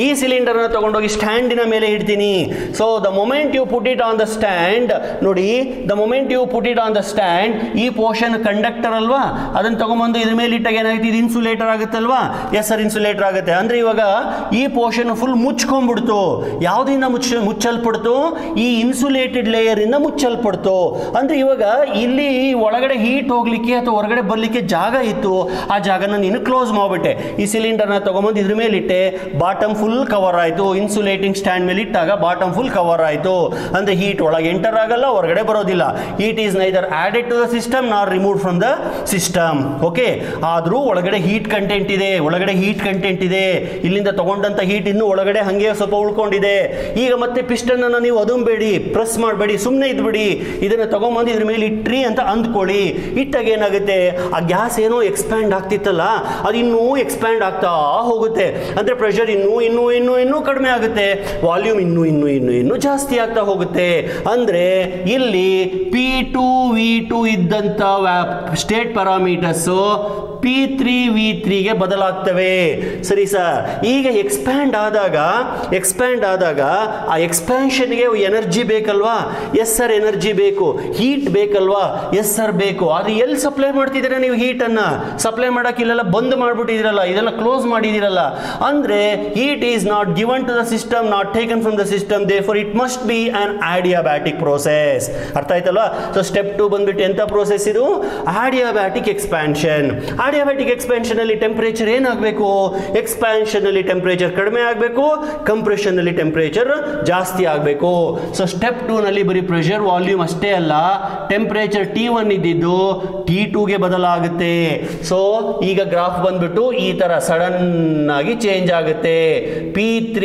ಈ ಸಿಲಿಂಡರ್ನ ತಗೊಂಡೋಗಿ ಸ್ಟ್ಯಾಂಡಿನ ಮೇಲೆ ಇಡ್ತೀನಿ. So the moment you put it on the stand, ನೋಡಿ, the moment you put it on the stand, ಈ ಪೋರ್ಷನ್ ಕಂಡಕ್ಟರ್ ಅಲ್ವಾ, ಅದನ್ನು ತಗೊಂಬಂದು ಇದ್ರ ಮೇಲೆ ಇಟ್ಟಾಗ ಏನಾಗುತ್ತೆ, ಇದು ಇನ್ಸುಲೇಟರ್ ಆಗುತ್ತಲ್ವಾ? ಎಸ್ ಸರ್, ಇನ್ಸುಲೇಟರ್ ಆಗುತ್ತೆ. ಅಂದರೆ ಇವಾಗ ಈ ಪೋರ್ಷನ್ ಫುಲ್ ಮುಚ್ಕೊಂಡ್ಬಿಡ್ತು. ಯಾವುದರಿಂದ ಮುಚ್ಚಲ್ಪಡ್ತು? ಈ ಇನ್ಸುಲೇಟೆಡ್ ಲೇಯರ್ ಇಂದ ಮುಚ್ಚಲ್ಪಡ್ತು. ಅಂದರೆ ಇವಾಗ ಇಲ್ಲಿ ಒಳಗಡೆ ಹೀಟ್ ಹೋಗ್ಲಿಕ್ಕೆ ಅಥವಾ ಹೊರಗಡೆ ಬರ್ಲಿಕ್ಕೆ ಜಾಗ ಇತ್ತು, ಆ ಜಾಗನ ನೀನು ಕ್ಲೋಸ್ ಮಾಡ್ಬಿಟ್ಟು ಈ ಸಿಲಿಂಡರ್ನ ತಗೊಂಬಂದು ಇದ್ರ ಮೇಲೆ ಇಟ್ಟೆ, ಬಾಟಮ್ ಫುಲ್ ಕವರ್ ಆಯಿತು. ಇನ್ಸುಲೇಟಿಂಗ್ ಸ್ಟ್ಯಾಂಡ್ ಮೇಲೆ ಇಟ್ಟಾಗ ಬಾಟಮ್ ಫುಲ್ ಕವರ್ ಆಯಿತು. ಅಂದ್ರೆ ಹೀಟ್ ಒಳಗೆ ಎಂಟರ್ ಆಗಲ್ಲ, ಹೊರಗಡೆ ಬರೋದಿಲ್ಲ. Heat is neither added to the system nor remove from the system. Okay, ಆದರೂ ಒಳಗಡೆ ಹೀಟ್ ಕಂಟೆಂಟ್ ಇದೆ. ಇಲ್ಲಿಂದ ತಗೊಂಡಂತ ಹೀಟ್ ಇನ್ನು ಒಳಗಡೆ ಹಂಗೆ ಸ್ವಲ್ಪ ಉಳ್ಕೊಂಡಿದೆ. ಈಗ ಮತ್ತೆ ಪಿಸ್ಟನ್ ಅನ್ನು ನೀವು ಅದುಂಬೇಡಿ, ಪ್ರೆಸ್ ಮಾಡಬೇಡಿ, ಸುಮ್ಮನೆ ಇದ್ಬಿಡಿ. ಇದನ್ನ ತಗೊಂಬಂದು ಇದ್ರ ಮೇಲೆ ಇಟ್ರಿ ಅಂತ ಅಂದ್ಕೊಳ್ಳಿ. ಇಟ್ಟಾಗ ಏನಾಗುತ್ತೆ, ಆ ಗ್ಯಾಸ್ ಏನೋ ಎಕ್ಸ್ಪ್ಯಾಂಡ್ ಆಗ್ತಿತ್ತಲ್ಲ, ಅದು ಇನ್ನೂ ಎಕ್ಸ್ಪ್ಯಾಂಡ್ ಆಗ್ತಾ ಹೋಗುತ್ತೆ. ಅಂದ್ರೆ ಪ್ರೆಷರ್ ಇನ್ನೂ ಕಡಿಮೆ ಆಗುತ್ತೆ, ವಾಲ್ಯೂಮ್ ಇನ್ನೂ ಜಾಸ್ತಿ ಆಗ್ತಾ ಹೋಗುತ್ತೆ. ಅಂದ್ರೆ ಇಲ್ಲಿ P2 V2 ಇದ್ದಂತ ಸ್ಟೇಟ್ ಪ್ಯಾರಾಮೀಟರ್ಸ್ P3 V3ಗೆ ಬದಲಾಗ್ತವೆ. ಸರಿ ಸರ್, ಈಗ ಎಕ್ಸ್ಪ್ಯಾಂಡ್ ಆದಾಗ ಆ ಎಕ್ಸ್ಪ್ಯಾನ್ಷನ್ಗೆ ಎನರ್ಜಿ ಬೇಕಲ್ವಾ? ಎಸ್ ಸರ್, ಎನರ್ಜಿ ಬೇಕು. ಹೀಟ್ ಬೇಕಲ್ವಾ? ಎಸ್ ಸರ್, ಬೇಕು. ಆದ್ರೆ ಎಲ್ಲಿ ಸಪ್ಲೈ ಮಾಡ್ತಿದ್ದೀರಾ ನೀವು? ಹೀಟನ್ನು ಸಪ್ಲೈ ಮಾಡೋಕೆ ಇಲ್ಲೆಲ್ಲ ಬಂದ್ ಮಾಡಿಬಿಟ್ಟಿದ್ದೀರಲ್ಲ, ಇದೆಲ್ಲ ಕ್ಲೋಸ್ ಮಾಡಿದ್ದೀರಲ್ಲ. ಅಂದ್ರೆ heat is not given to the system, not taken from the system, therefore it must be an adiabatic process. ಅರ್ಥ ಆಯ್ತಲ್ವಾ? ಸೊ ಸ್ಟೆಪ್ 2 ಬಂದ್ಬಿಟ್ಟು ಎಂತ ಪ್ರೋಸೆಸ್ ಇದು? Adiabatic expansion. ಆಡಿಯಾಬ್ಯಾಟಿಕ್ ಎಕ್ಸ್ಪ್ಯಾನ್ಷನ್ ಅಲ್ಲಿ ಟೆಂಪರೇಚರ್ ಏನಾಗಬೇಕು? ಎಕ್ಸ್ಪ್ಯಾನ್ಷನ್ ಅಲ್ಲಿ ಟೆಂಪರೇಚರ್ ಕಡಿಮೆ ಆಗಬೇಕು, ಕಂಪ್ರೆಷನ್ ಅಲ್ಲಿ ಟೆಂಪರೇಚರ್ ಜಾಸ್ತಿ ಆಗಬೇಕು. ಸೊ ಸ್ಟೆಪ್ 2 ನಲ್ಲಿ ಬರೀ ಪ್ರೆಷರ್ ವಾಲ್ಯೂಮ್ ಅಷ್ಟೇ ಅಲ್ಲ, ಟೆಂಪರೇಚರ್ T1 ಇದ್ದಿದ್ದು T2ಗೆ ಬದಲಾಗುತ್ತೆ. ಸೊ ಈಗ ಗ್ರಾಫ್ ಬಂದ್ಬಿಟ್ಟು ಈ ತರ ಸಡನ್ ಆಗಿ ಚೇಂಜ್ ಆಗುತ್ತೆ. P3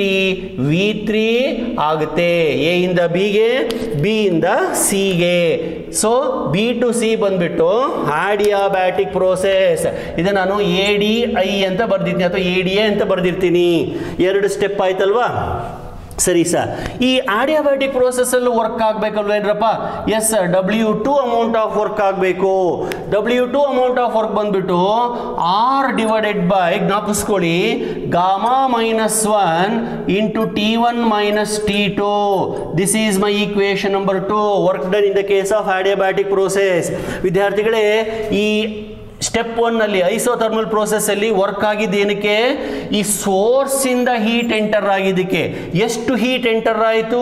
V3 ಆಗುತ್ತೆ, ಎ ಇಂದ ಬಿಗೆ, ಬಿ ಇಂದ ಸಿಗೆ. ಸೊ ಬಿ ಟು ಸಿ ಬಂದ್ಬಿಟ್ಟು ಆಡಿಯಾಬ್ಯಾಟಿಕ್ ಪ್ರೋಸೆಸ್. ಇದು ನಾನು ADI ಅಂತ ಬರ್ದಿರ್ತೀನಿ ಅಥವಾ ADA ಅಂತ ಬರ್ದಿರ್ತೀನಿ. 2 ಸ್ಟೆಪ್ ಆಯ್ತಲ್ವಾ? ಸರಿ ಸರ್, ಈ ಆಡಿಯಾಬ್ಯಾಟಿಕ್ ಪ್ರೋಸೆಸ್ ಅಲ್ಲೂ ವರ್ಕ್ ಆಗಬೇಕಲ್ವೇನ್ರಪ್ಪ? Yes sir, W2 amount of work ಆಗಬೇಕು. W2 ಅಮೌಂಟ್ ಆಫ್ ವರ್ಕ್ ಬಂದ್ಬಿಟ್ಟು R ಡಿವೈಡೆಡ್ ಬೈ, ಜ್ಞಾಪಿಸ್ಕೊಳ್ಳಿ, gamma -1 into T1 minus T2. This is my equation number 2. Work done in the case of adiabatic process. ವಿದ್ಯಾರ್ಥಿಗಳೇ, ಈ step 1 ನಲ್ಲಿ isothermal process ಅಲ್ಲಿ work ಆಗಿದ್ದು ಏನಕ್ಕೆ? ಈ ಸೋರ್ಸ್ ಇಂದ ಹೀಟ್ ಎಂಟರ್ ಆಗಿದ್ದಕ್ಕೆ. ಎಷ್ಟು ಹೀಟ್ ಎಂಟರ್ ಆಯಿತು?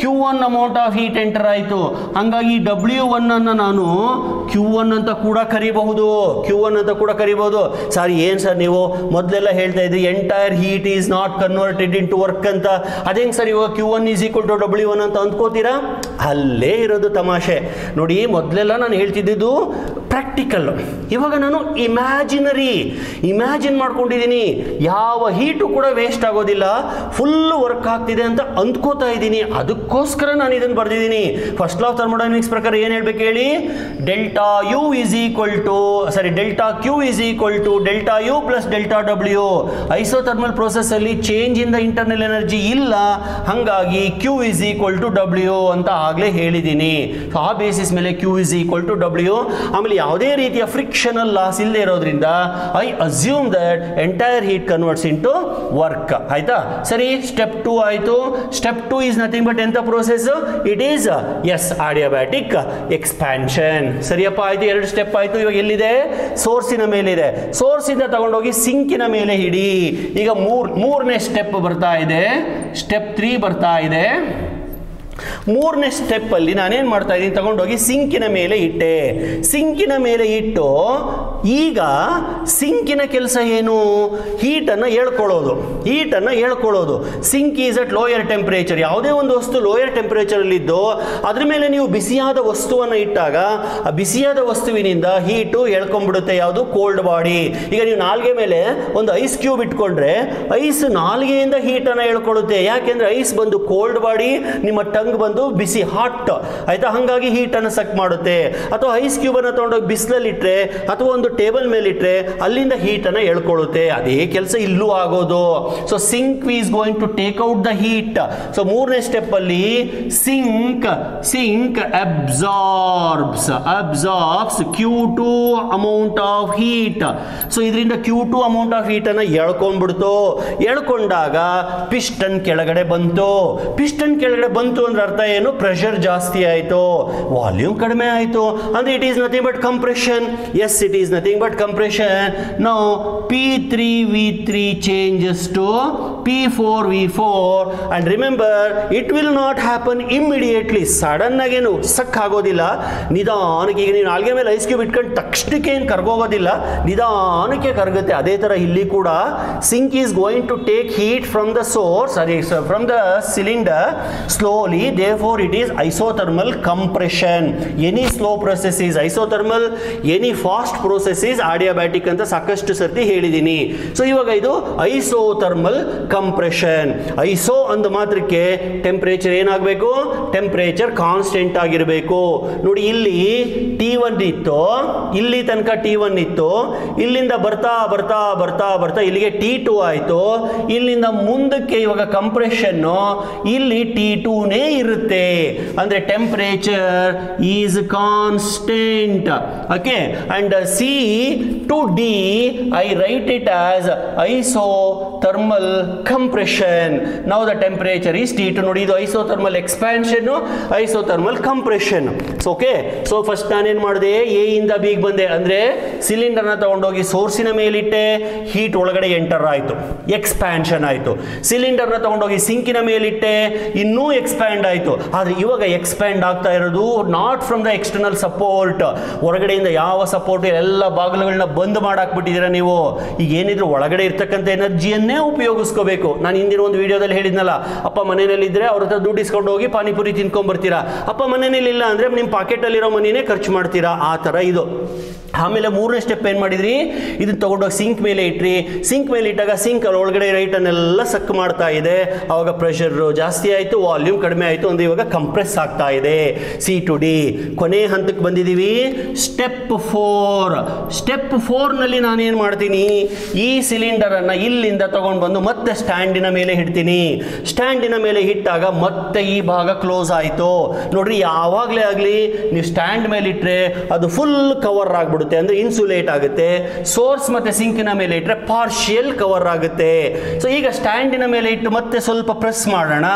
Q1 amount of heat enter ಆಯಿತು. ಹಾಗಾಗಿ W1 ಅನ್ನು ನಾನು Q1 ಅಂತ ಕೂಡ ಕರಿಬಹುದು. Q1 ಅಂತ ಕೂಡ ಕರಿಬಹುದು. ಸರ್ ಏನು ಸರ್ ನೀವು ಮೊದಲೆಲ್ಲ ಹೇಳ್ತಾ ಇದ್ರಿ entire heat is not converted into work ಅಂತ. ಅದೇಂಗೆ ಸರ್ ಇವಾಗ Q1 is equal to W1 ಅಂತ ಅಂದ್ಕೋತೀರಾ? ಅಲ್ಲೇ ಇರೋದು ತಮಾಷೆ. ನೋಡಿ ಮೊದಲೆಲ್ಲ ನಾನು ಹೇಳ್ತಿದ್ದು ಪ್ರಾಕ್ಟಿಕಲ್, ಇವಾಗ ನಾನು ಇಮ್ಯಾಜಿನ್ ಮಾಡ್ಕೊಂಡಿದ್ದೀನಿ. ಯಾವ ಹೀಟು ಕೂಡ ವೇಸ್ಟ್ ಆಗೋದಿಲ್ಲ, ಫುಲ್ ವರ್ಕ್ ಆಗ್ತಿದೆ ಅಂತ ಅಂದ್ಕೋತಾ ಇದ್ದೀನಿ. ಅದಕ್ಕೋಸ್ಕರ ನಾನು ಇದನ್ನು ಬರೆದಿದ್ದೀನಿ. ಫಸ್ಟ್ ಲಾ ಆಫ್ ಥರ್ಮೋಡೈನಮಿಕ್ಸ್ ಪ್ರಕಾರ ಏನು ಹೇಳ್ಬೇಕು ಹೇಳಿ? Delta Q is equal to delta U plus delta W. Isothermal process ಅಲ್ಲಿ change in the internal energy ಇಲ್ಲ, ಹಾಗಾಗಿ Q is equal to W ಅಂತ ಆಗಲೇ ಹೇಳಿದ್ದೀನಿ. ಸೊ ಆ ಬೇಸಿಸ್ ಮೇಲೆ Q is equal to W. ಆಮೇಲೆ ಯಾವುದೇ ರೀತಿಯ ಫ್ರಿಕ್ಷನಲ್ ಲಾಸ್ ಇಲ್ಲದೆ ಇರೋದ್ರಿಂದ I assume that entire heat converts into work. ಆಯ್ತಾ? ಸರಿ, ಸ್ಟೆಪ್ 2 ಆಯಿತು. ಸ್ಟೆಪ್ 2 ಈಸ್ ನಥಿಂಗ್ ಬಟ್ ಎಂಥ ಪ್ರೋಸೆಸ್? It is ಅಡಿಯಾಬ್ಯಾಟಿಕ್ expansion. ಸರಿಯಪ್ಪ, ಆಯ್ತು. 2 ಸ್ಟೆಪ್ ಆಯಿತು. ಇವಾಗ ಎಲ್ಲಿದೆ? ಸೋರ್ಸಿನ ಮೇಲಿದೆ. ಸೋರ್ಸಿಂದ ತಗೊಂಡೋಗಿ ಸಿಂಕಿನ ಮೇಲೆ ಹಿಡಿ. ಈಗ ಮೂರನೇ ಸ್ಟೆಪ್ ಬರ್ತಾ ಇದೆ. ಸ್ಟೆಪ್ 3 ಬರ್ತಾ ಇದೆ. ಮೂರನೇ ಸ್ಟೆಪ್ ಅಲ್ಲಿ ನಾನೇನು ಮಾಡ್ತಾ ಇದ್ದೀನಿ? ತಗೊಂಡೋಗಿ ಸಿಂಕಿನ ಮೇಲೆ ಇಟ್ಟೆ. ಸಿಂಕಿನ ಮೇಲೆ ಇಟ್ಟು ಈಗ ಸಿಂಕಿನ ಕೆಲಸ ಏನು? ಹೀಟನ್ನು ಹೇಳ್ಕೊಳ್ಳೋದು. Sink is at lower temperature. ಯಾವುದೇ ಒಂದು ವಸ್ತು ಲೋಯರ್ ಟೆಂಪರೇಚರಲ್ಲಿದ್ದು ಅದ್ರ ಮೇಲೆ ನೀವು ಬಿಸಿಯಾದ ವಸ್ತುವನ್ನು ಇಟ್ಟಾಗ ಆ ಬಿಸಿಯಾದ ವಸ್ತುವಿನಿಂದ ಹೀಟು ಎಳ್ಕೊಂಡ್ಬಿಡುತ್ತೆ. ಯಾವುದು? Cold body. ಈಗ ನೀವು ನಾಲ್ಗೆ ಮೇಲೆ ಒಂದು ಐಸ್ ಕ್ಯೂಬ್ ಇಟ್ಕೊಂಡ್ರೆ ಐಸ್ ನಾಲ್ಗೆಯಿಂದ ಹೀಟನ್ನು ಎಳ್ಕೊಳ್ಳುತ್ತೆ. ಯಾಕೆಂದ್ರೆ ಐಸ್ ಬಂದು ಕೋಲ್ಡ್ ಬಾಡಿ, ನಿಮ್ಮ ಟಂಗ್ ಬಂದು ಬಿಸಿ ಹಾಟ್. ಆಯ್ತಾ? ಹಾಗಾಗಿ ಹೀಟನ್ನು ಸಕ್ ಮಾಡುತ್ತೆ. ಅಥವಾ ಐಸ್ ಕ್ಯೂಬ್ ಅನ್ನು ತಗೊಂಡೋಗಿ ಬಿಸಿಲಲ್ಲಿ ಇಟ್ಟರೆ ಅಥವಾ ಒಂದು ಟೇಬಲ್ ಮೇಲೆ ಇಟ್ಟರೆ ಅಲ್ಲಿಂದ ಹೀಟನ್ನು ಎಳ್ಕೊಳ್ಳುತ್ತೆ. ಅದೇ ಕೆಲಸ ಇಲ್ಲೂ ಆಗೋದು. So sink is going to take out the heat. So ಮೂರನೇ ಸ್ಟೆಪ್ ಅಲ್ಲಿ sink absorbs Q2 amount of heat. So ಇದರಿಂದ Q2 ಅಮೌಂಟ್ ಆಫ್ ಹೀಟ್ ಅನ್ನು ಎಳ್ಕೊಂಡ್ಬಿಡ್ತು. ಎಳ್ಕೊಂಡಾಗ ಪಿಸ್ಟನ್ ಕೆಳಗಡೆ ಬಂತು. ಅಂದ್ರೆ ಅರ್ಥ ಏನು? ಪ್ರೆಷರ್ ಜಾಸ್ತಿ ಆಯಿತು, ವಾಲ್ಯೂಮ್ ಕಡಿಮೆ ಆಯಿತು. ಅಂದ್ರೆ it is nothing but compression. Yes, it is nothing but compression. Now P3V3 changes to P4V4 and remember it will not happen immediately. Sudden ಆಗೇನು ಸಕ್ ಆಗೋದಿಲ್ಲ, ನಿಧಾನಕ್ಕೆ. ಈಗ ನೀವು ನಾಲ್ಗೆ ಮೇಲೆ ಐಸ್ ಕ್ಯೂಬ್ ಇಟ್ಕೊಂಡು ತಕ್ಷಣಕ್ಕೆ ಏನು ಕರ್ಗೋಗೋದಿಲ್ಲ, ನಿಧಾನಕ್ಕೆ ಕರಗುತ್ತೆ. ಅದೇ ಥರ ಇಲ್ಲಿ ಕೂಡ sink is going to take heat from the source, from the cylinder slowly, therefore it is isothermal compression. Any slow process is isothermal, any fast process is adiabatic ಅಂತ ಸಾಕಷ್ಟು ಸರ್ತಿ ಹೇಳಿದ್ದೀನಿ. ಸೊ ಇವಾಗ ಇದು ಐಸೋಥರ್ಮಲ್ ಕಂಪ್ರೆಷನ್. ಐಸೋ ಅಂದ ಮಾತ್ರಕ್ಕೆ temperature ಏನಾಗಬೇಕು? Temperature constant ಆಗಿರಬೇಕು. ನೋಡಿ, ಇಲ್ಲಿ T1 ಇತ್ತು, ಇಲ್ಲಿ ತನಕ T1 ಇತ್ತು. ಇಲ್ಲಿಂದ ಬರ್ತಾ ಬರ್ತಾ ಬರ್ತಾ ಬರ್ತಾ ಇಲ್ಲಿಗೆ T2 ಆಯಿತು. ಇಲ್ಲಿಂದ ಮುಂದಕ್ಕೆ ಇವಾಗ ಕಂಪ್ರೆಷನ್ ಇಲ್ಲಿ T2 ನೇ ಇರುತ್ತೆ. ಅಂದ್ರೆ temperature is constant. Okay, and C to D I write it as isothermal compression. Now the temperature is T2. ನೋಡಿ, ಇದು isothermal expansion, isothermal compression. Okay, so first ನಾನೇನು ಮಾಡಿದೆ? ಎ ಇಂದ ಬಿ ಗೆ ಬಂದೆ. ಅಂದ್ರೆ ಸಿಲಿಂಡರ್ನ ತಗೊಂಡೋಗಿ ಸೋರ್ಸಿನ ಮೇಲಿಟ್ಟೆ, ಹೀಟ್ ಒಳಗಡೆ ಎಂಟರ್ ಆಯಿತು, ಎಕ್ಸ್ಪ್ಯಾನ್ಷನ್ ಆಯಿತು. ಸಿಲಿಂಡರ್ನ ತಗೊಂಡೋಗಿ ಸಿಂಕಿನ ಮೇಲಿಟ್ಟೆ, ಇನ್ನೂ ಎಕ್ಸ್ಪ್ಯಾಂಡ್ ಆಯಿತು. ಆದರೆ ಇವಾಗ ಎಕ್ಸ್ಪ್ಯಾಂಡ್ ಆಗ್ತಾ ಇರೋದು not from the external support. ಹೊರಗಡೆಯಿಂದ ಯಾವ ಸಪೋರ್ಟ್, ಎಲ್ಲ ಬಾಗಿಲುಗಳನ್ನ ಬಂದ್ ಮಾಡಾಕ್ಬಿಟ್ಟಿದ್ದೀರಾ ನೀವು. ಈಗ ಏನಿದ್ರು ಒಳಗಡೆ ಇರ್ತಕ್ಕಂಥ ಎನರ್ಜಿಯನ್ನೇ ಉಪಯೋಗಿಸ್ಕೋಬೇಕು. ನಾನು ಹಿಂದಿನ ಒಂದು ವಿಡಿಯೋದಲ್ಲಿ ಹೇಳಿದ್ನಲ್ಲ, ಅಪ್ಪ ಮನೆಯಲ್ಲಿದ್ದರೆ ಅವ್ರ ಹತ್ರ ದುಡ್ಡು ಇಸ್ಕೊಂಡು ಹೋಗಿ ಪಾನಿಪುರಿ ತಿನ್ಕೊಂಡ್ ಬರ್ತೀರಾ. ಅಪ್ಪ ಮನೆಯಲ್ಲಿ ಇಲ್ಲ ಅಂದ್ರೆ ನಿಮ್ಮ ಪಾಕೆಟಲ್ಲಿರೋ ಮನಿನೇ ಖರ್ಚು ಮಾಡ್ತೀರಾ. ಆ ಥರ ಇದು. ಆಮೇಲೆ ಮೂರನೇ ಸ್ಟೆಪ್ ಏನು ಮಾಡಿದ್ರಿ? ಇದನ್ನ ತಗೊಂಡೋಗಿ ಸಿಂಕ್ ಮೇಲೆ ಇಟ್ರಿ. ಸಿಂಕ್ ಮೇಲೆ ಇಟ್ಟಾಗ ಸಿಂಕ್ ಅಲ್ಲಿ ಒಳಗಡೆ ರೈಟನ್ನೆಲ್ಲ ಸಕ್ ಮಾಡ್ತಾ ಇದೆ. ಅವಾಗ ಪ್ರೆಷರ್ ಜಾಸ್ತಿ ಆಯಿತು, ವಾಲ್ಯೂಮ್ ಕಡಿಮೆ ಆಯಿತು. ಅಂದ್ರೆ ಇವಾಗ ಕಂಪ್ರೆಸ್ ಆಗ್ತಾ ಇದೆ. C to D. ಕೊನೆ ಹಂತಕ್ಕೆ ಬಂದಿದ್ದೀವಿ. ಸ್ಟೆಪ್ 4. ಸ್ಟೆಪ್ 4 ನಲ್ಲಿ ನಾನೇನು ಮಾಡ್ತೀನಿ? ಈ ಸಿಲಿಂಡರನ್ನು ಇಲ್ಲಿಂದ ತಗೊಂಡು ಬಂದು ಮತ್ತೆ ಸ್ಟ್ಯಾಂಡಿನ ಮೇಲೆ ಇಡ್ತೀನಿ. ಸ್ಟ್ಯಾಂಡಿನ ಮೇಲೆ ಇಟ್ಟಾಗ ಮತ್ತೆ ಈ ಭಾಗ ಕ್ಲೋಸ್ ಆಯಿತು. ನೋಡ್ರಿ, ಯಾವಾಗಲೇ ಆಗಲಿ ನೀವು ಸ್ಟ್ಯಾಂಡ್ ಮೇಲೆ ಇಟ್ಟರೆ ಅದು ಫುಲ್ ಕವರ್ ಆಗ್ಬಿಡುತ್ತೆ. ಮಾಡ್ಬಿಡುತ್ತೆ, ಅಂದರೆ ಇನ್ಸುಲೇಟ್ ಆಗುತ್ತೆ. ಸೋರ್ಸ್ ಮತ್ತು ಸಿಂಕಿನ ಮೇಲೆ ಇಟ್ಟರೆ ಪಾರ್ಷಿಯಲ್ ಕವರ್ ಆಗುತ್ತೆ. ಸೊ ಈಗ ಸ್ಟ್ಯಾಂಡಿನ ಮೇಲೆ ಇಟ್ಟು ಮತ್ತೆ ಸ್ವಲ್ಪ ಪ್ರೆಸ್ ಮಾಡೋಣ,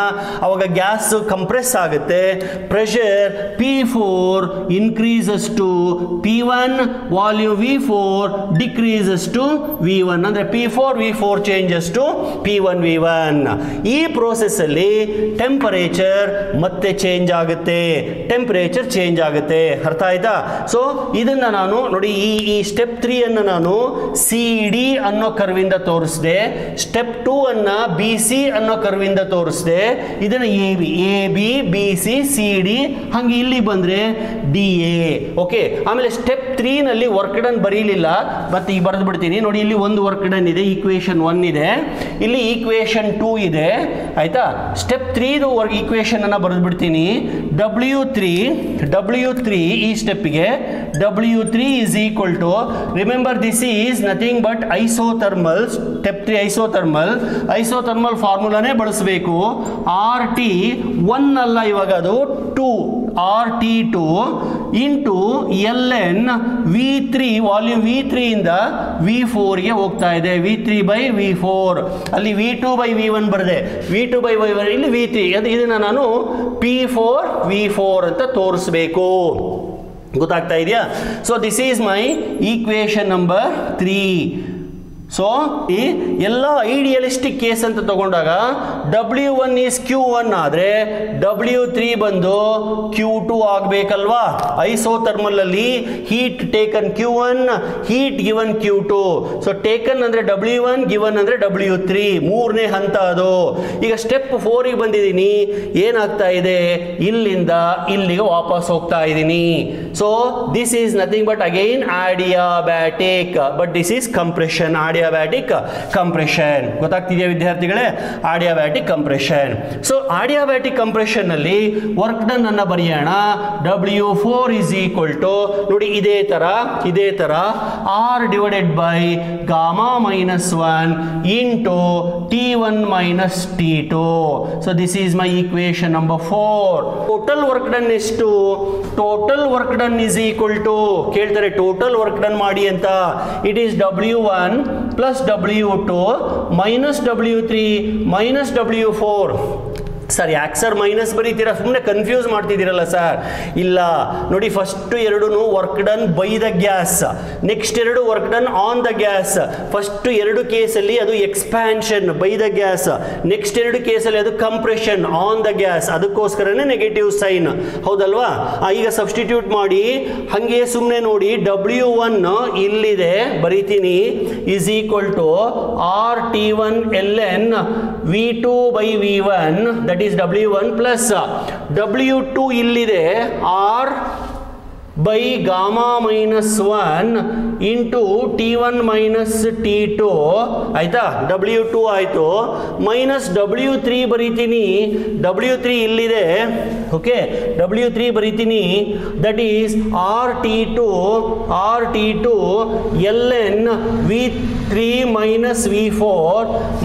ಅವಾಗ ಗ್ಯಾಸ್ ಕಂಪ್ರೆಸ್ ಆಗುತ್ತೆ. Pressure P4 increases to P1, volume V4 decreases to V1, ಅಂದರೆ P4 V4 changes to P1 V1. ಈ ಪ್ರೋಸೆಸ್ ಅಲ್ಲಿ ಟೆಂಪರೇಚರ್ ಮತ್ತೆ ಚೇಂಜ್ ಆಗುತ್ತೆ, ಟೆಂಪರೇಚರ್ ಚೇಂಜ್ ಆಗುತ್ತೆ. ಅರ್ಥ ಆಯ್ತಾ? ಸೊ ಇದನ್ನ ನಾನು ನೋಡಿ, ಈ ಸ್ಟೆಪ್ 3 ಅನ್ನು ನಾನು CD ಅನ್ನೋ ಕರ್ವಿಂದ ತೋರಿಸಿದೆ, ಸ್ಟೆಪ್ 2 ಅನ್ನ BC ಅನ್ನೋ ಕರ್ವಿಂದ ತೋರಿಸಿದೆ, ಇದನ್ನ AB BC CD, ಹಂಗೆ ಇಲ್ಲಿ ಬಂದ್ರೆ DA. ಓಕೆ, ಆಮೇಲೆ ಸ್ಟೆಪ್ 3 ನಲ್ಲಿ ವರ್ಕ್ ಡನ್ ಬರೀಲಿಲ್ಲ, ಮತ್ತೆ ಈಗ ಬರೆದು ಬಿಡ್ತೀನಿ ನೋಡಿ. ಇಲ್ಲಿ ಒಂದು ವರ್ಕ್ ಡನ್ ಇದೆ, ಈಕ್ವೇಶನ್ 1 ಇದೆ, ಇಲ್ಲಿ ಈಕ್ವೇಶನ್ 2 ಇದೆ. ಆಯ್ತಾ? ಸ್ಟೆಪ್ 3 ವರ್ಕ್ ಈಕ್ವೇಶನ್ ಅನ್ನ ಬರೆದು ಬಿಡ್ತೀನಿ. W3 ಈ ಸ್ಟೆಪ್ಗೆ W3 is equal to, remember this is nothing but isothermal, step 3 isothermal ಫಾರ್ಮುಲಾನೇ ಬಳಸಬೇಕು. RT 1 ಅಲ್ಲ, ಇವಾಗ ಅದು 2, RT2 into LN V3, volume V3 ಇಂದ V4 ಗೆ ಹೋಗ್ತಾ ಇದೆ. V3 by V4, ಅಲ್ಲಿ V2 by V1 ಬರದೆ, V2 by V1, ಇಲ್ಲಿ V3, ಇದನ್ನ ನಾನು P4 V4 ಅಂತ ತೋರಿಸ್ಬೇಕು. ಗೊತ್ತಾಗ್ತಾ ಇದೆಯಾ? So this is my equation number 3. So ಈ ಎಲ್ಲ ಐಡಿಯಲಿಸ್ಟಿಕ್ ಕೇಸ್ ಅಂತ ತಗೊಂಡಾಗ W1 ಈಸ್ Q1 ಆದರೆ W3 ಬಂದು Q2 ಆಗಬೇಕಲ್ವಾ? ಐಸೋಥರ್ಮಲ್ ಅಲ್ಲಿ heat taken Q1, heat given Q2. So taken ಅಂದರೆ W1, ಗಿವನ್ ಅಂದರೆ W3, ಮೂರನೇ ಹಂತ ಅದು. ಈಗ ಸ್ಟೆಪ್ 4ಗೆ ಬಂದಿದ್ದೀನಿ, ಏನಾಗ್ತಾ ಇದೆ, ಇಲ್ಲಿಂದ ಇಲ್ಲಿಗೆ ವಾಪಸ್ ಹೋಗ್ತಾ ಇದ್ದೀನಿ. So this is nothing but again adiabatic, but this is compression. Adiabatic compression ಗೊತ್ತಾಗ್ತಿದೆಯಾ ವಿದ್ಯಾರ್ಥಿಗಳೇ? Adiabatic compression. So adiabatic compression ನಲ್ಲಿ ವರ್ಕ್ ಡನ್ ಅನ್ನ ಬರೆಯೋಣ. W4 is equal to, ನೋಡಿ ಇದೇ ತರ R divided by gamma minus 1 into T1 minus T2. So this is my equation number 4. Total work done ಎಷ್ಟು? Total work done is equal to, ಕೇಳ್ತಾರೆ total work done ಮಾಡಿ ಅಂತ. It is W1 plus W2 minus W3 minus W4. Sir ಯಾಕೆ sir minus ಬರೀತೀರಾ? ಸುಮ್ಮನೆ confuse ಮಾಡ್ತಿದ್ದೀರಲ್ಲ sir. ಇಲ್ಲ ನೋಡಿ, ಫಸ್ಟ್ ಎರಡು work done by the gas, next ಎರಡು work done on the gas. First ಎರಡು ಕೇಸಲ್ಲಿ ಅದು expansion by the gas, next ಎರಡು ಕೇಸಲ್ಲಿ ಅದು ಕಂಪ್ರೆಷನ್ ಆನ್ ದ ಗ್ಯಾಸ್. ಅದಕ್ಕೋಸ್ಕರನೇ ನೆಗೆಟಿವ್ ಸೈನ್, ಹೌದಲ್ವಾ? ಈಗ ಸಬ್ಸ್ಟಿಟ್ಯೂಟ್ ಮಾಡಿ, ಹಾಗೆ ಸುಮ್ಮನೆ ನೋಡಿ, W1 ಇಲ್ಲಿದೆ ಬರೀತೀನಿ, is equal to RT1 LN V2 by V1, that is W1 plus W2 ಇಲ್ಲಿದೆ R by gamma minus 1 into T1 minus T2. ಆಯ್ತಾ? W2 ಆಯ್ತು, ಮೈನಸ್ W3 ಬರೀತೀನಿ, W3 ಇಲ್ಲಿದೆ. ಓಕೆ, W3 ಬರೀತೀನಿ, that is RT2 LN V3 minus V4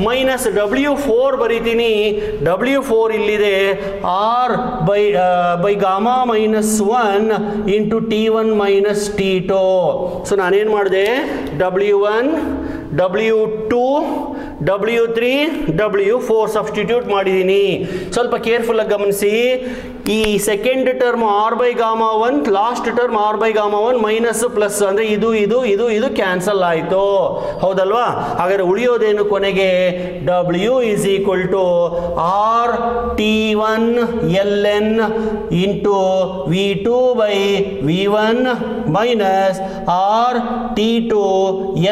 minus W4 ಬರೀತೀನಿ, W4 ಇಲ್ಲಿದೆ, R by gamma minus 1 into T1 minus T2. So ನಾನೇನು ಮಾಡಿದೆ, W1 W2 W3 W4 substitute ಮಾಡಿದ್ದೀನಿ. ಸ್ವಲ್ಪ ಕೇರ್ಫುಲ್ ಆಗಿ ಗಮನಿಸಿ. ಈ second term R by gamma 1, last term R by gamma 1 minus plus, ಅಂದರೆ ಇದು ಕ್ಯಾನ್ಸಲ್ ಆಯಿತು, ಹೌದಲ್ವಾ? ಹಾಗಾದ್ರೆ ಉಳಿಯೋದೇನು ಕೊನೆಗೆ? W is equal to RT1 LN into V2 by V1 minus RT2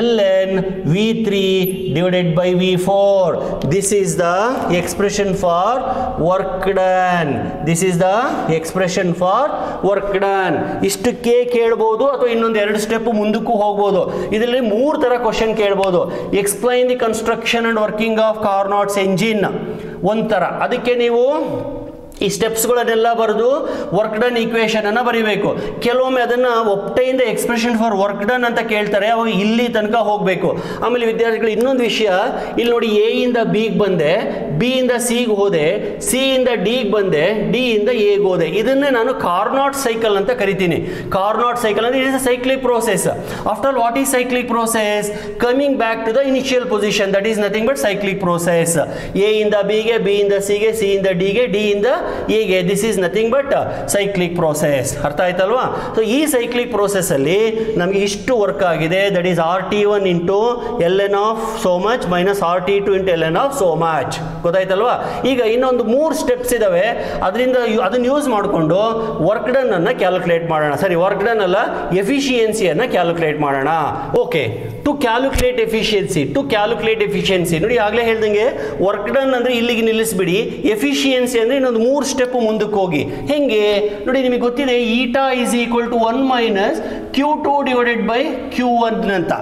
LN V3 divided by V4. This is the expression for work done. This is the expression for work done. ಇಷ್ಟಕ್ಕೆ ಕೇಳಬಹುದು ಅಥವಾ ಇನ್ನೊಂದು ಎರಡು step ಮುಂದಕ್ಕೂ ಹೋಗಬಹುದು. ಇದರಲ್ಲಿ ಮೂರು ತರ question ಕೇಳಬಹುದು. Explain the construction and working of Carnot's engine ಒಂಥರ, ಅದಕ್ಕೆ ನೀವು ಈ ಸ್ಟೆಪ್ಸ್ಗಳನ್ನೆಲ್ಲ ಬರೆದು ವರ್ಕ್ ಡನ್ ಈಕ್ವೇಶನ್ ಅನ್ನು ಬರೀಬೇಕು. ಕೆಲವೊಮ್ಮೆ ಅದನ್ನು obtain the expression for work done ಅಂತ ಕೇಳ್ತಾರೆ, ಅವಾಗ ಇಲ್ಲಿ ತನಕ ಹೋಗಬೇಕು. ಆಮೇಲೆ ವಿದ್ಯಾರ್ಥಿಗಳು ಇನ್ನೊಂದು ವಿಷಯ, ಇಲ್ಲಿ ನೋಡಿ, ಎ ಇಂದ ಬಿಗೆ ಬಂದೆ, ಬಿ ಇಂದ ಸಿಗೆ ಹೋದೆ, ಸಿ ಇಂದ ಡಿಗೆ ಬಂದೆ, ಡಿ ಇಂದ ಎಗೆ ಹೋದೆ. ಇದನ್ನೇ ನಾನು ಕಾರ್ನಾಟ್ ಸೈಕಲ್ ಅಂತ ಕರಿತೀನಿ. ಕಾರ್ನಾಟ್ ಸೈಕಲ್ ಅಂದ್ರೆ it is a cyclic process. After all what is cyclic process? Coming back to the initial position, that is nothing but cyclic process. A ಇಂದ ಬಿಗೆ, ಬಿ ಇಂದ ಸಿಗೆ, ಸಿ ಇಂದ ಡಿಗೆ, ಡಿ ಇಂದ ಎಗೆ, this is nothing but cyclic process. ಅರ್ಥ ಆಯ್ತಲ್ವಾ? ಸೊ ಈ ಸೈಕ್ಲಿಕ್ ಪ್ರೋಸೆಸ್ ಅಲ್ಲಿ ನಮಗೆ ಇಷ್ಟು ವರ್ಕ್ ಆಗಿದೆ, that is RT1 into ln of so much minus RT2 into ln of so much. ಗೊತ್ತಾಯ್ತಲ್ವಾ? ಈಗ ಇನ್ನೊಂದು 3 ಸ್ಟೆಪ್ಸ್ ಇದಾವೆ, ಅದರಿಂದ ಅದನ್ನ ಯೂಸ್ ಮಾಡಿಕೊಂಡು ವರ್ಕ್ ಡನ್ ಅನ್ನ ಕ್ಯಾಲ್ಕುಲೇಟ್ ಮಾಡೋಣ. ಸರಿ, ವರ್ಕ್ ಡನ್ ಅಲ್ಲ, ಎಫಿಷಿಯನ್ಸಿಯನ್ನು ಕ್ಯಾಲ್ಕುಲೇಟ್ ಮಾಡೋಣ. ಓಕೆ, ಟು ಕ್ಯಾಲ್ಕುಲೇಟ್ ಎಫಿಷಿಯನ್ಸಿ ನೋಡಿ, ಆಗಲೇ ಹೇಳ್ದಂಗೆ ವರ್ಕ್ ಡನ್ ಅಂದ್ರೆ ಇಲ್ಲಿಗೆ ನಿಲ್ಲಿಸ್ಬಿಡಿ, ಎಫಿಷಿಯನ್ಸಿ ಅಂದ್ರೆ ಇನ್ನೊಂದು 3 ಸ್ಟೆಪ್ ಮುಂದಕ್ಕೆ ಹೋಗಿ. ಹೆಂಗೆ ನೋಡಿ, ನಿಮಗೆ ಗೊತ್ತಿದೆ eta is equal to 1 minus Q2 divided by Q1 ಅಂತ.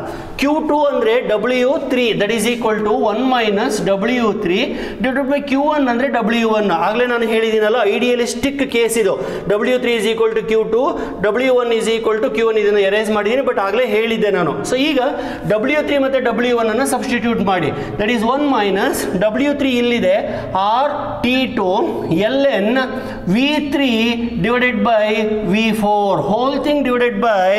Q2 ಅಂದ್ರೆ W3, that is equal to 1 minus W3 divided by Q1 ಅಂದ್ರೆ W1. ಆಗಲೇ ನಾನು ಹೇಳಿದ್ದೀನಲ್ಲ, ಐಡಿಯಲಿಸ್ಟಿಕ್ ಕೇಸ್ ಇದು. W3 is equal to Q2, W1 is equal to Q1. ಇದನ್ನು erase ಮಾಡಿದ್ದೀನಿ, but ಆಗಲೇ ಹೇಳಿದ್ದೆ ನಾನು. ಸೊ ಈಗ W3 ಮತ್ತು W1 ಅನ್ನು ಸಬ್ಸ್ಟಿಟ್ಯೂಟ್ ಮಾಡಿ, ದಟ್ ಈಸ್ 1 ಮೈನಸ್ W3 ಇಲ್ಲಿದೆ RT2 ln V3 divided by V4 whole thing divided by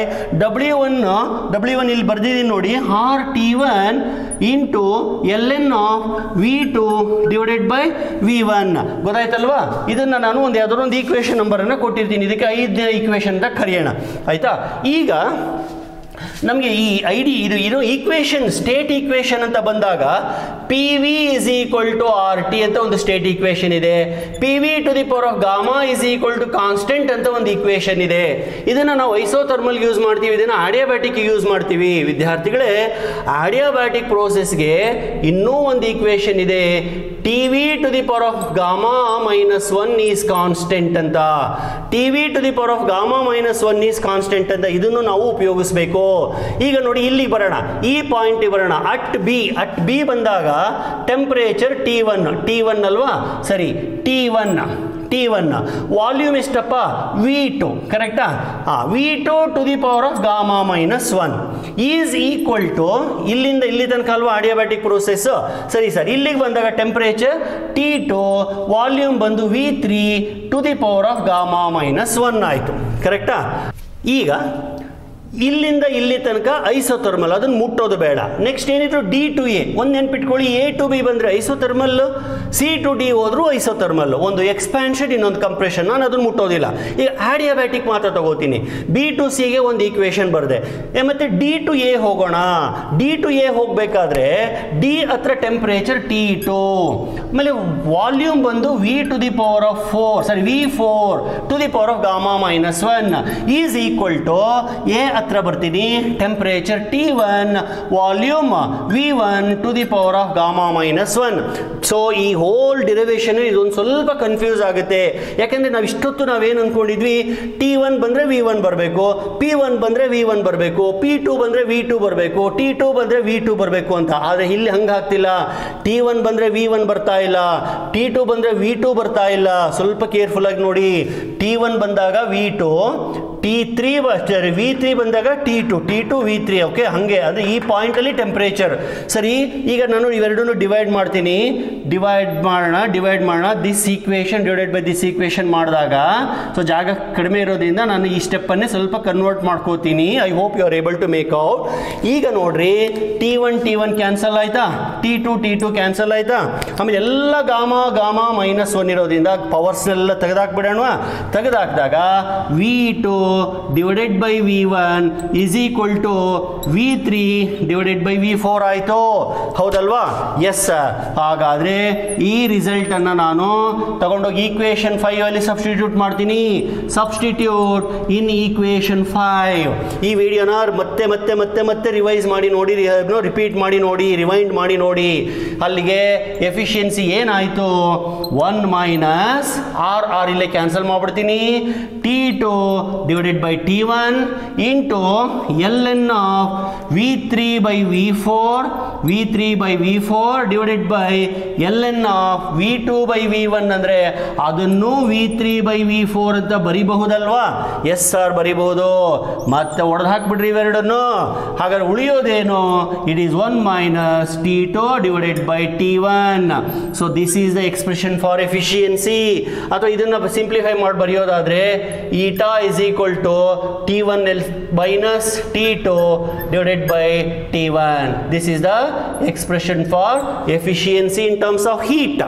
W1 ಇಲ್ಲಿ ಬರ್ದಿದ್ದೀನಿ ನೋಡಿ, RT1 into ln of V2 divided by V1. ಗೊತ್ತಾಯ್ತಲ್ವಾ? ಇದನ್ನ ನಾನು ಯಾವ್ದಾದ್ರು ಒಂದು ಈಕ್ವೇಶನ್ ನಂಬರ್ ಅನ್ನು ಕೊಟ್ಟಿರ್ತೀನಿ, ಇದಕ್ಕೆ 5ನೇ ಈಕ್ವೇಶನ್ ಅಂತ ಕರೆಯೋಣ. ಆಯ್ತಾ? ಈಗ ನಮಗೆ ಈ ಇದು ಈಕ್ವೇಶನ್, ಸ್ಟೇಟ್ ಈಕ್ವೇಶನ್ ಅಂತ ಬಂದಾಗ PV is equal to RT ಅಂತ ಒಂದು ಸ್ಟೇಟ್ ಈಕ್ವೇಶನ್ ಇದೆ. PV to the power of gamma is equal to constant ಅಂತ ಒಂದು ಈಕ್ವೇಶನ್ ಇದೆ. ಇದನ್ನ ನಾವು ಐಸೋಥರ್ಮಲ್ ಯೂಸ್ ಮಾಡ್ತೀವಿ, ಇದನ್ನ ಅಡಿಯಾಬ್ಯಾಟಿಕ್ ಯೂಸ್ ಮಾಡ್ತೀವಿ. ವಿದ್ಯಾರ್ಥಿಗಳೇ, ಅಡಿಯಾಬ್ಯಾಟಿಕ್ ಪ್ರೋಸೆಸ್ಗೆ ಇನ್ನೂ ಒಂದು ಈಕ್ವೇಶನ್ ಇದೆ, TV to the power of gamma minus 1 is constant ಅಂತ. TV to the power of gamma minus 1 is constant ಅಂತ ಇದನ್ನು ನಾವು ಉಪಯೋಗಿಸಬೇಕು. ಈಗ ನೋಡಿ, ಇಲ್ಲಿ ಬರೋಣ, ಈ ಪಾಯಿಂಟ್ ಬರೋಣ. ಅಟ್ ಬಿ ಬಂದಾಗ ಟೆಂಪರೇಚರ್ T1 ಅಲ್ವಾ? ಸರಿ, T1 ವಾಲ್ಯೂಮ್ ಎಷ್ಟಪ್ಪ? V2. ಕರೆಕ್ಟಾ? V2 to the power of gamma minus 1 is equal to, ಇಲ್ಲಿಂದ ಇಲ್ಲಿ ತನಕ ಅಲ್ವಾ ಅಡಿಯಾಬ್ಯಾಟಿಕ್ ಪ್ರೋಸೆಸ್? ಸರಿ ಸರ್, ಇಲ್ಲಿಗೆ ಬಂದಾಗ ಟೆಂಪರೇಚರ್ T2, ವಾಲ್ಯೂಮ್ ಬಂದು V3 to the power of gamma minus 1 ಆಯಿತು. ಕರೆಕ್ಟಾ? ಈಗ ಇಲ್ಲಿಂದ ಇಲ್ಲಿ ತನಕ ಐಸೋಥರ್ಮಲ್, ಅದನ್ನು ಮುಟ್ಟೋದು ಬೇಡ. ನೆಕ್ಸ್ಟ್ ಏನಿದ್ರು D to A, ಒಂದು ನೆನ್ಪಿಟ್ಕೊಳ್ಳಿ, A to B ಬಂದರೆ ಐಸೋಥರ್ಮಲ್, C to D ಹೋದ್ರು ಐಸೋಥರ್ಮಲ್. ಒಂದು ಎಕ್ಸ್ಪ್ಯಾನ್ಷನ್, ಇನ್ನೊಂದು ಕಂಪ್ರೆಷನ್, ನಾನು ಅದನ್ನು ಮುಟ್ಟೋದಿಲ್ಲ. ಈಗ ಅಡಿಯಾಬ್ಯಾಟಿಕ್ ಮಾತ್ರ ತಗೋತೀನಿ. B to C ಗೆ ಒಂದು ಈಕ್ವೇಶನ್ ಬರೆದೆ, ಮತ್ತೆ D to A ಹೋಗೋಣ. D to A ಹೋಗಬೇಕಾದ್ರೆ D ಹತ್ರ ಟೆಂಪರೇಚರ್ T2, ಆಮೇಲೆ ವಾಲ್ಯೂಮ್ ಬಂದು V to the power of 4 V4 to the power of gamma minus 1 is equal to A ಹತ್ರ ಬರ್ತೀನಿ, temperature T1, volume V1 to the power of gamma minus 1. So ಈ whole derivation ಇದೊಂದು ಸ್ವಲ್ಪ confuse ಆಗುತ್ತೆ, ಯಾಕಂದ್ರೆ ನಾವು ಇಷ್ಟೊತ್ತು ನಾವೇನು ಅನ್ಕೊಂಡಿದ್ವಿ, T1 ಬಂದ್ರೆ V1 ಬರಬೇಕು, P1 ಬಂದ್ರೆ V1 ಬರಬೇಕು, P2 ಬಂದ್ರೆ V2 ಬರಬೇಕು, T2 ಬಂದ್ರೆ V2 ಬರಬೇಕು ಅಂತ. ಆದರೆ ಇಲ್ಲಿ ಹಂಗಾಗ್ತಿಲ್ಲ. T1 ಬಂದ್ರೆ V1 ಬರ್ತಾ ಇಲ್ಲ, T2 ಬಂದ್ರೆ V2 ಬರ್ತಾ ಇಲ್ಲ. ಸ್ವಲ್ಪ ಕೇರ್ಫುಲ್ ಆಗಿ ನೋಡಿ. T1 ಬಂದಾಗ V2, V3 ಬಂದಾಗ T2 V3. ಓಕೆ, ಹಂಗೆ ಅದು ಈ ಪಾಯಿಂಟ್ ಅಲ್ಲಿ ಟೆಂಪರೇಚರ್. ಸರಿ, ಈಗ ನಾನು ಇವೆರಡನ್ನು ಡಿವೈಡ್ ಮಾಡ್ತೀನಿ. ಡಿವೈಡ್ ಮಾಡೋಣ this equation divided by this equation ಮಾಡಿದಾಗ, ಸೊ ಜಾಗ ಕಡಿಮೆ ಇರೋದ್ರಿಂದ ನಾನು ಈ ಸ್ಟೆಪ್ ಅನ್ನೇ ಸ್ವಲ್ಪ ಕನ್ವರ್ಟ್ ಮಾಡ್ಕೋತೀನಿ. I hope you are able to make out. ಈಗ ನೋಡ್ರಿ, T1 ಕ್ಯಾನ್ಸಲ್ ಆಯ್ತಾ, T2 ಕ್ಯಾನ್ಸಲ್ ಆಯ್ತಾ, ಆಮೇಲೆ ಎಲ್ಲ ಗಾಮಾ ಮೈನಸ್ 1 ಇರೋದ್ರಿಂದ ಪವರ್ಸ್ನೆಲ್ಲ ತೆಗೆದಾಕ್ಬಿಡೋಣ. ತೆಗೆದಾಕಿದಾಗ V2 divided by V1 is equal to V3 divided by V4 ಆಯಿತು. ಹೌದಲ್ವಾ? Yes sir. ಹಾಗಾದರೆ ಈ ರಿಸಲ್ಟ್ ಅನ್ನು ನಾನು ತಗೊಂಡೋಗಿ ಈಕ್ವೇಶನ್ 5 ಅಲ್ಲಿ ಸಬ್ಸ್ಟಿಟ್ಯೂಟ್ ಮಾಡ್ತೀನಿ. ಸಬ್ಸ್ಟಿಟ್ಯೂಟ್ ಇನ್ ಈಕ್ವೇಶನ್ 5. ಈ ವಿಡಿಯೋನ ಮತ್ತೆ ಮತ್ತೆ ಮತ್ತೆ ಮತ್ತೆ ರಿವೈಸ್ ಮಾಡಿ ನೋಡಿ, ರಿಪೀಟ್ ಮಾಡಿ ನೋಡಿ, ರಿವೈಂಡ್ ಮಾಡಿ ನೋಡಿ. ಅಲ್ಲಿಗೆ ಎಫಿಷಿಯನ್ಸಿ ಏನಾಯಿತು? 1 ಮೈನಸ್ R ಇಲ್ಲೇ ಕ್ಯಾನ್ಸಲ್ ಮಾಡ್ಬಿಡ್ತೀನಿ. T2 divided divided by T1 into ln of V3 by V4 divided by ln of V2 by V1 ಅಂದ್ರೆ ಅದನ್ನು V3 by V4 ಅಂತ ಬರಿಬಹುದಲ್ವಾ? Yes sir ಬರಿಬಹುದು. ಮತ್ತೆ ಹೊಡೆದು ಹಾಕ್ಬಿಡ್ರಿ ಇವೆರಡನ್ನು. ಹಾಗಾದ್ರೆ ಉಳಿಯೋದೇನು? ಇಟ್ ಈಸ್ 1 minus T2 divided by T1. So this is the expression for efficiency. ಅಥವಾ ಇದನ್ನ ಸಿಂಪ್ಲಿಫೈ ಮಾಡಿ ಬರೆಯೋದಾದ್ರೆ eta is equal to T1 minus T2 divided by T1. This is the expression for efficiency in terms of heat.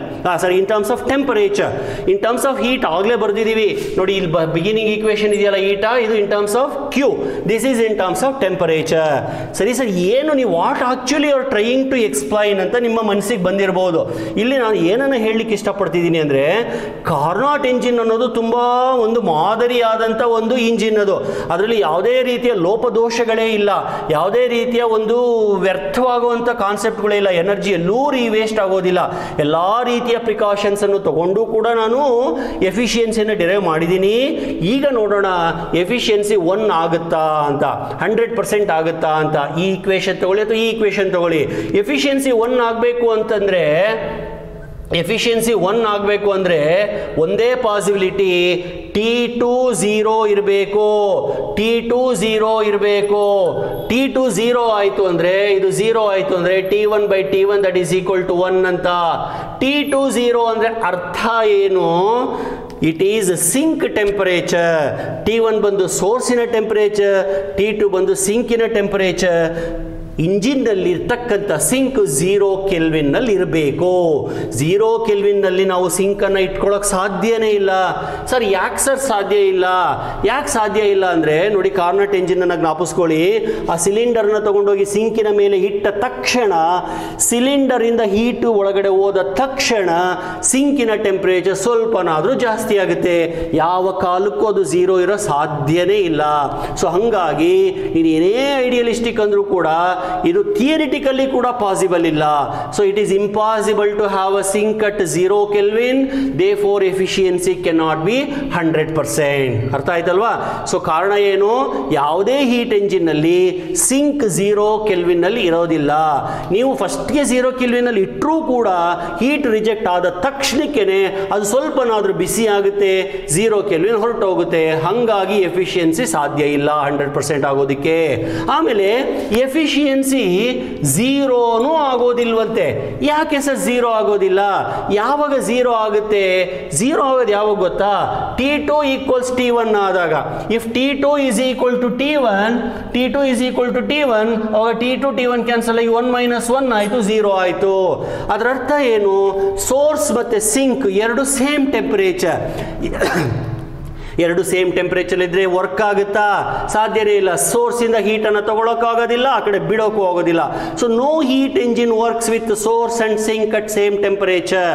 In terms of temperature. In terms of heat ಆಗಲೇ ಬರೆದಿದ್ದೀವಿ ನೋಡಿ. ಇಲ್ಲಿ beginning equation ಇದೆಯಲ್ಲ eta, ಇದು in terms of Q. This is in terms of temperature. ಸರಿ sir, ಏನು ನೀವು what actually are trying to explain ಅಂತ ನಿಮ್ಮ ಮನಸ್ಸಿಗೆ ಬಂದಿರಬಹುದು. ಇಲ್ಲಿ ನಾನು ಏನನ್ನ ಹೇಳಲಿಕ್ಕೆ ಇಷ್ಟಪಡ್ತಿದ್ದೀನಿ ಅಂದರೆ, ಕಾರ್ನಾಟ್ ಎಂಜಿನ್ ಅನ್ನೋದು ತುಂಬ ಒಂದು ಮಾದರಿಯಾದಂಥ ಒಂದು ಇಂಜಿನ್. ಅದು ಅದರಲ್ಲಿ ಯಾವುದೇ ರೀತಿಯ ಲೋಪದೋಷಗಳೇ ಇಲ್ಲ, ಯಾವುದೇ ರೀತಿಯ ಒಂದು ವ್ಯರ್ಥವಾಗುವಂಥ ಕಾನ್ಸೆಪ್ಟ್ಗಳೇ ಇಲ್ಲ, ಎನರ್ಜಿ ಎಲ್ಲೂ ವೇಸ್ಟ್ ಆಗೋದಿಲ್ಲ. ಎಲ್ಲ ರೀತಿಯ ಪ್ರಿಕಾಷನ್ಸ್ ಅನ್ನು ತಗೊಂಡು ಕೂಡ ನಾನು ಎಫಿಷಿಯನ್ಸಿಯನ್ನು ಡಿರೈವ್ ಮಾಡಿದ್ದೀನಿ. ಈಗ ನೋಡೋಣ ಎಫಿಷಿಯನ್ಸಿ 1 ಆಗುತ್ತಾ ಅಂತ, 100% ಆಗುತ್ತಾ ಅಂತ. ಈ ಈಕ್ವೇಶನ್ ತಗೊಳ್ಳಿ ಅಥವಾ ಈ ಈಕ್ವೇಶನ್ ತಗೊಳ್ಳಿ. ಎಫಿಷಿಯನ್ಸಿ 1 ಆಗಬೇಕು ಅಂತಂದ್ರೆ ಒಂದೇ ಪಾಸಿಬಿಲಿಟಿ T2 0 ಇರಬೇಕು. T2 0 ಆಯಿತು ಅಂದರೆ, ಇದು 0 ಆಯಿತು ಅಂದರೆ T1 by T1 that is equal to 1 ಅಂತ. T2 0 ಅಂದರೆ ಅರ್ಥ ಏನು? It is sync temperature. T1 ಬಂದು ಸೋರ್ಸಿನ ಟೆಂಪರೇಚರ್, T2 ಬಂದು ಸಿಂಕಿನ ಟೆಂಪರೇಚರ್. ಇಂಜಿನ್ನಲ್ಲಿ ಇರ್ತಕ್ಕಂಥ ಸಿಂಕ್ 0 ಕೆಲ್ವಿನ್ನಲ್ಲಿ ಇರಬೇಕು. 0 ಕೆಲ್ವಿನ್ನಲ್ಲಿ ನಾವು ಸಿಂಕನ್ನು ಇಟ್ಕೊಳ್ಳೋಕೆ ಸಾಧ್ಯನೇ ಇಲ್ಲ. ಸರ್ ಯಾಕೆ ಸರ್ ಸಾಧ್ಯ ಇಲ್ಲ? ಯಾಕೆ ಸಾಧ್ಯ ಇಲ್ಲ ಅಂದರೆ ನೋಡಿ, ಕಾರ್ನಾಟ್ ಎಂಜಿನನ್ನು ಜ್ಞಾಪಿಸ್ಕೊಳ್ಳಿ. ಆ ಸಿಲಿಂಡರ್ನ ತಗೊಂಡೋಗಿ ಸಿಂಕಿನ ಮೇಲೆ ಇಟ್ಟ ತಕ್ಷಣ, ಸಿಲಿಂಡರಿಂದ ಹೀಟು ಒಳಗಡೆ ಹೋದ ತಕ್ಷಣ ಸಿಂಕಿನ ಟೆಂಪರೇಚರ್ ಸ್ವಲ್ಪನಾದರೂ ಜಾಸ್ತಿ ಆಗುತ್ತೆ. ಯಾವ ಕಾಲಕ್ಕೂ ಅದು 0 ಇರೋ ಸಾಧ್ಯನೇ ಇಲ್ಲ. ಸೊ ಹಾಗಾಗಿ ನೀನು ಏನೇ ಐಡಿಯಲಿಸ್ಟಿಕ್ ಅಂದರೂ ಕೂಡ ಇದು ಥಿಯರಿಟಿಕಲಿ ಕೂಡ ಪಾಸಿಬಲ್ ಇಲ್ಲ. So it is impossible to have a sink at 0 kelvin. Therefore efficiency can not be 100%. ಅರ್ಥ ಆಯ್ತಲ್ವಾ? ಸೊ ಕಾರಣ ಏನು? ಯಾವುದೇ ಹೀಟ್ ಎಂಜಿನ್ ನಲ್ಲಿ ಸಿಂಕ್ 0 ಕೆಲ್ವಿನ್ ನಲ್ಲಿ ಇರೋದಿಲ್ಲ. ನೀವು ಫಸ್ಟ್ಗೆ 0 ಕೆಲ್ವಿನ್ ನಲ್ಲಿ ಇಟ್ಟರೂ ಕೂಡ ಹೀಟ್ ರಿಜೆಕ್ಟ್ ಆದ ತಕ್ಷಣಕ್ಕೇನೆ ಅದು ಸ್ವಲ್ಪನಾದ್ರೂ ಬಿಸಿ ಆಗುತ್ತೆ, 0 ಕೆಲ್ವಿನ್ ಹೊರಟೋಗುತ್ತೆ. ಹಾಗಾಗಿ ಎಫಿಷಿಯನ್ಸಿ ಸಾಧ್ಯ ಇಲ್ಲ 100% ಆಗೋದಕ್ಕೆ. ಆಮೇಲೆ ಎಫಿಷಿಯನ್ಸಿ 0 ಆಗೋದಿಲ್ವಂತೆ. ಯಾಕೆ ಸರ್ 0 ಆಗೋದಿಲ್ಲ? ಯಾವಾಗ 0 ಆಗುತ್ತೆ? 0 ಆಗೋದು ಯಾವಾಗ ಗೊತ್ತಾ? T2 ಈಕ್ವಲ್ಸ್ T1 ಆದಾಗ. If T2 is equal to T1, ಅವಾಗ T2 T1 ಕ್ಯಾನ್ಸಲ್ ಆಗಿ 1 minus 1 ಆಯಿತು, 0 ಆಯಿತು. ಅದರ ಅರ್ಥ ಏನು? ಸೋರ್ಸ್ ಮತ್ತೆ ಸಿಂಕ್ ಎರಡು ಸೇಮ್ ಟೆಂಪರೇಚರ್. ಎರಡು ಸೇಮ್ ಟೆಂಪರೇಚರ್ ಇದ್ರೆ ವರ್ಕ್ ಆಗುತ್ತಾ? ಸಾಧ್ಯನೇ ಇಲ್ಲ. ಸೋರ್ಸ್ ಇಂದ ಹೀಟ್ ಅನ್ನು ತಗೊಳಕ್ಕಾಗೋದಿಲ್ಲ, ಆ ಕಡೆ ಬಿಡೋಕ್ಕೂ ಆಗೋದಿಲ್ಲ. So no heat engine works with source and sink at same temperature.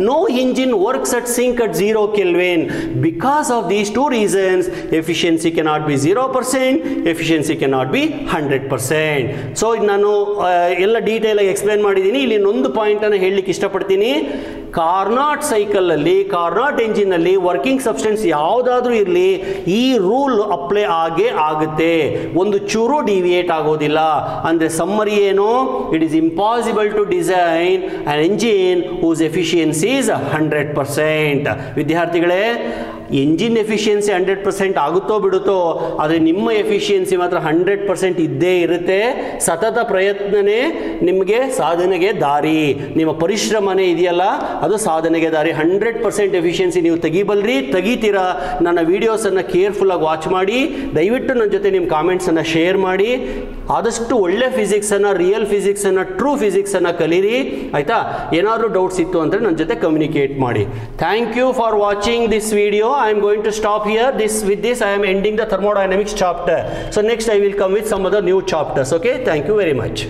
No engine works at sink at 0 kelvin. Because of these two reasons efficiency cannot be 0%, efficiency cannot be 100%. So ನಾನು ಎಲ್ಲ detail ಆಗಿ explain ಮಾಡಿದ್ದೀನಿ. ಇಲ್ಲಿ ಇನ್ನೊಂದು point ಅನ್ನು ಹೇಳಲಿಕ್ಕೆ ಇಷ್ಟಪಡ್ತೀನಿ. Carnot cycle ಅಲ್ಲಿ, ಕಾರ್ನಾಟ್ ಎಂಜಿನ್ ಅಲ್ಲಿ ವರ್ಕಿಂಗ್ ಸಬ್ಸ್ಟೆನ್ಸ್ ಯಾವುದಾದ್ರೂ ಇರಲಿ, ಈ ರೂಲ್ ಅಪ್ಲೈ ಆಗೇ ಆಗುತ್ತೆ, ಒಂದು ಚೂರು ಡಿವಿಯೇಟ್ ಆಗೋದಿಲ್ಲ. ಅಂದ್ರೆ ಸಮ್ಮರಿ ಏನು? It is impossible to design an engine whose efficiency is 100%. ವಿದ್ಯಾರ್ಥಿಗಳೇ, ಎಂಜಿನ್ ಎಫಿಷಿಯನ್ಸಿ 100% ಆಗುತ್ತೋ ಬಿಡುತ್ತೋ, ಆದರೆ ನಿಮ್ಮ ಎಫಿಷಿಯನ್ಸಿ ಮಾತ್ರ 100% ಇದ್ದೇ ಇರುತ್ತೆ. ಸತತ ಪ್ರಯತ್ನನೇ ನಿಮಗೆ ಸಾಧನೆಗೆ ದಾರಿ. ನಿಮ್ಮ ಪರಿಶ್ರಮನೇ ಇದೆಯಲ್ಲ, ಅದು ಸಾಧನೆಗೆ ದಾರಿ. 100% ಎಫಿಷಿಯನ್ಸಿ ನೀವು ತೆಗಿತೀರಾ. ನನ್ನ ವಿಡಿಯೋಸನ್ನು ಕೇರ್ಫುಲ್ಲಾಗಿ ವಾಚ್ ಮಾಡಿ. ದಯವಿಟ್ಟು ನನ್ನ ಜೊತೆ ನಿಮ್ಮ ಕಾಮೆಂಟ್ಸನ್ನು ಶೇರ್ ಮಾಡಿ. ಆದಷ್ಟು ಒಳ್ಳೆ ಫಿಸಿಕ್ಸನ್ನು, ರಿಯಲ್ ಫಿಸಿಕ್ಸನ್ನು, ಟ್ರೂ ಫಿಸಿಕ್ಸನ್ನು ಕಲೀರಿ. ಆಯಿತಾ? ಏನಾದರೂ ಡೌಟ್ಸ್ ಇತ್ತು ಅಂದರೆ ನನ್ನ ಜೊತೆ ಕಮ್ಯುನಿಕೇಟ್ ಮಾಡಿ. Thank you for watching this video. I am going to stop here. With this I am ending the thermodynamics chapter. So next I will come with some other new chapters. Okay, thank you very much.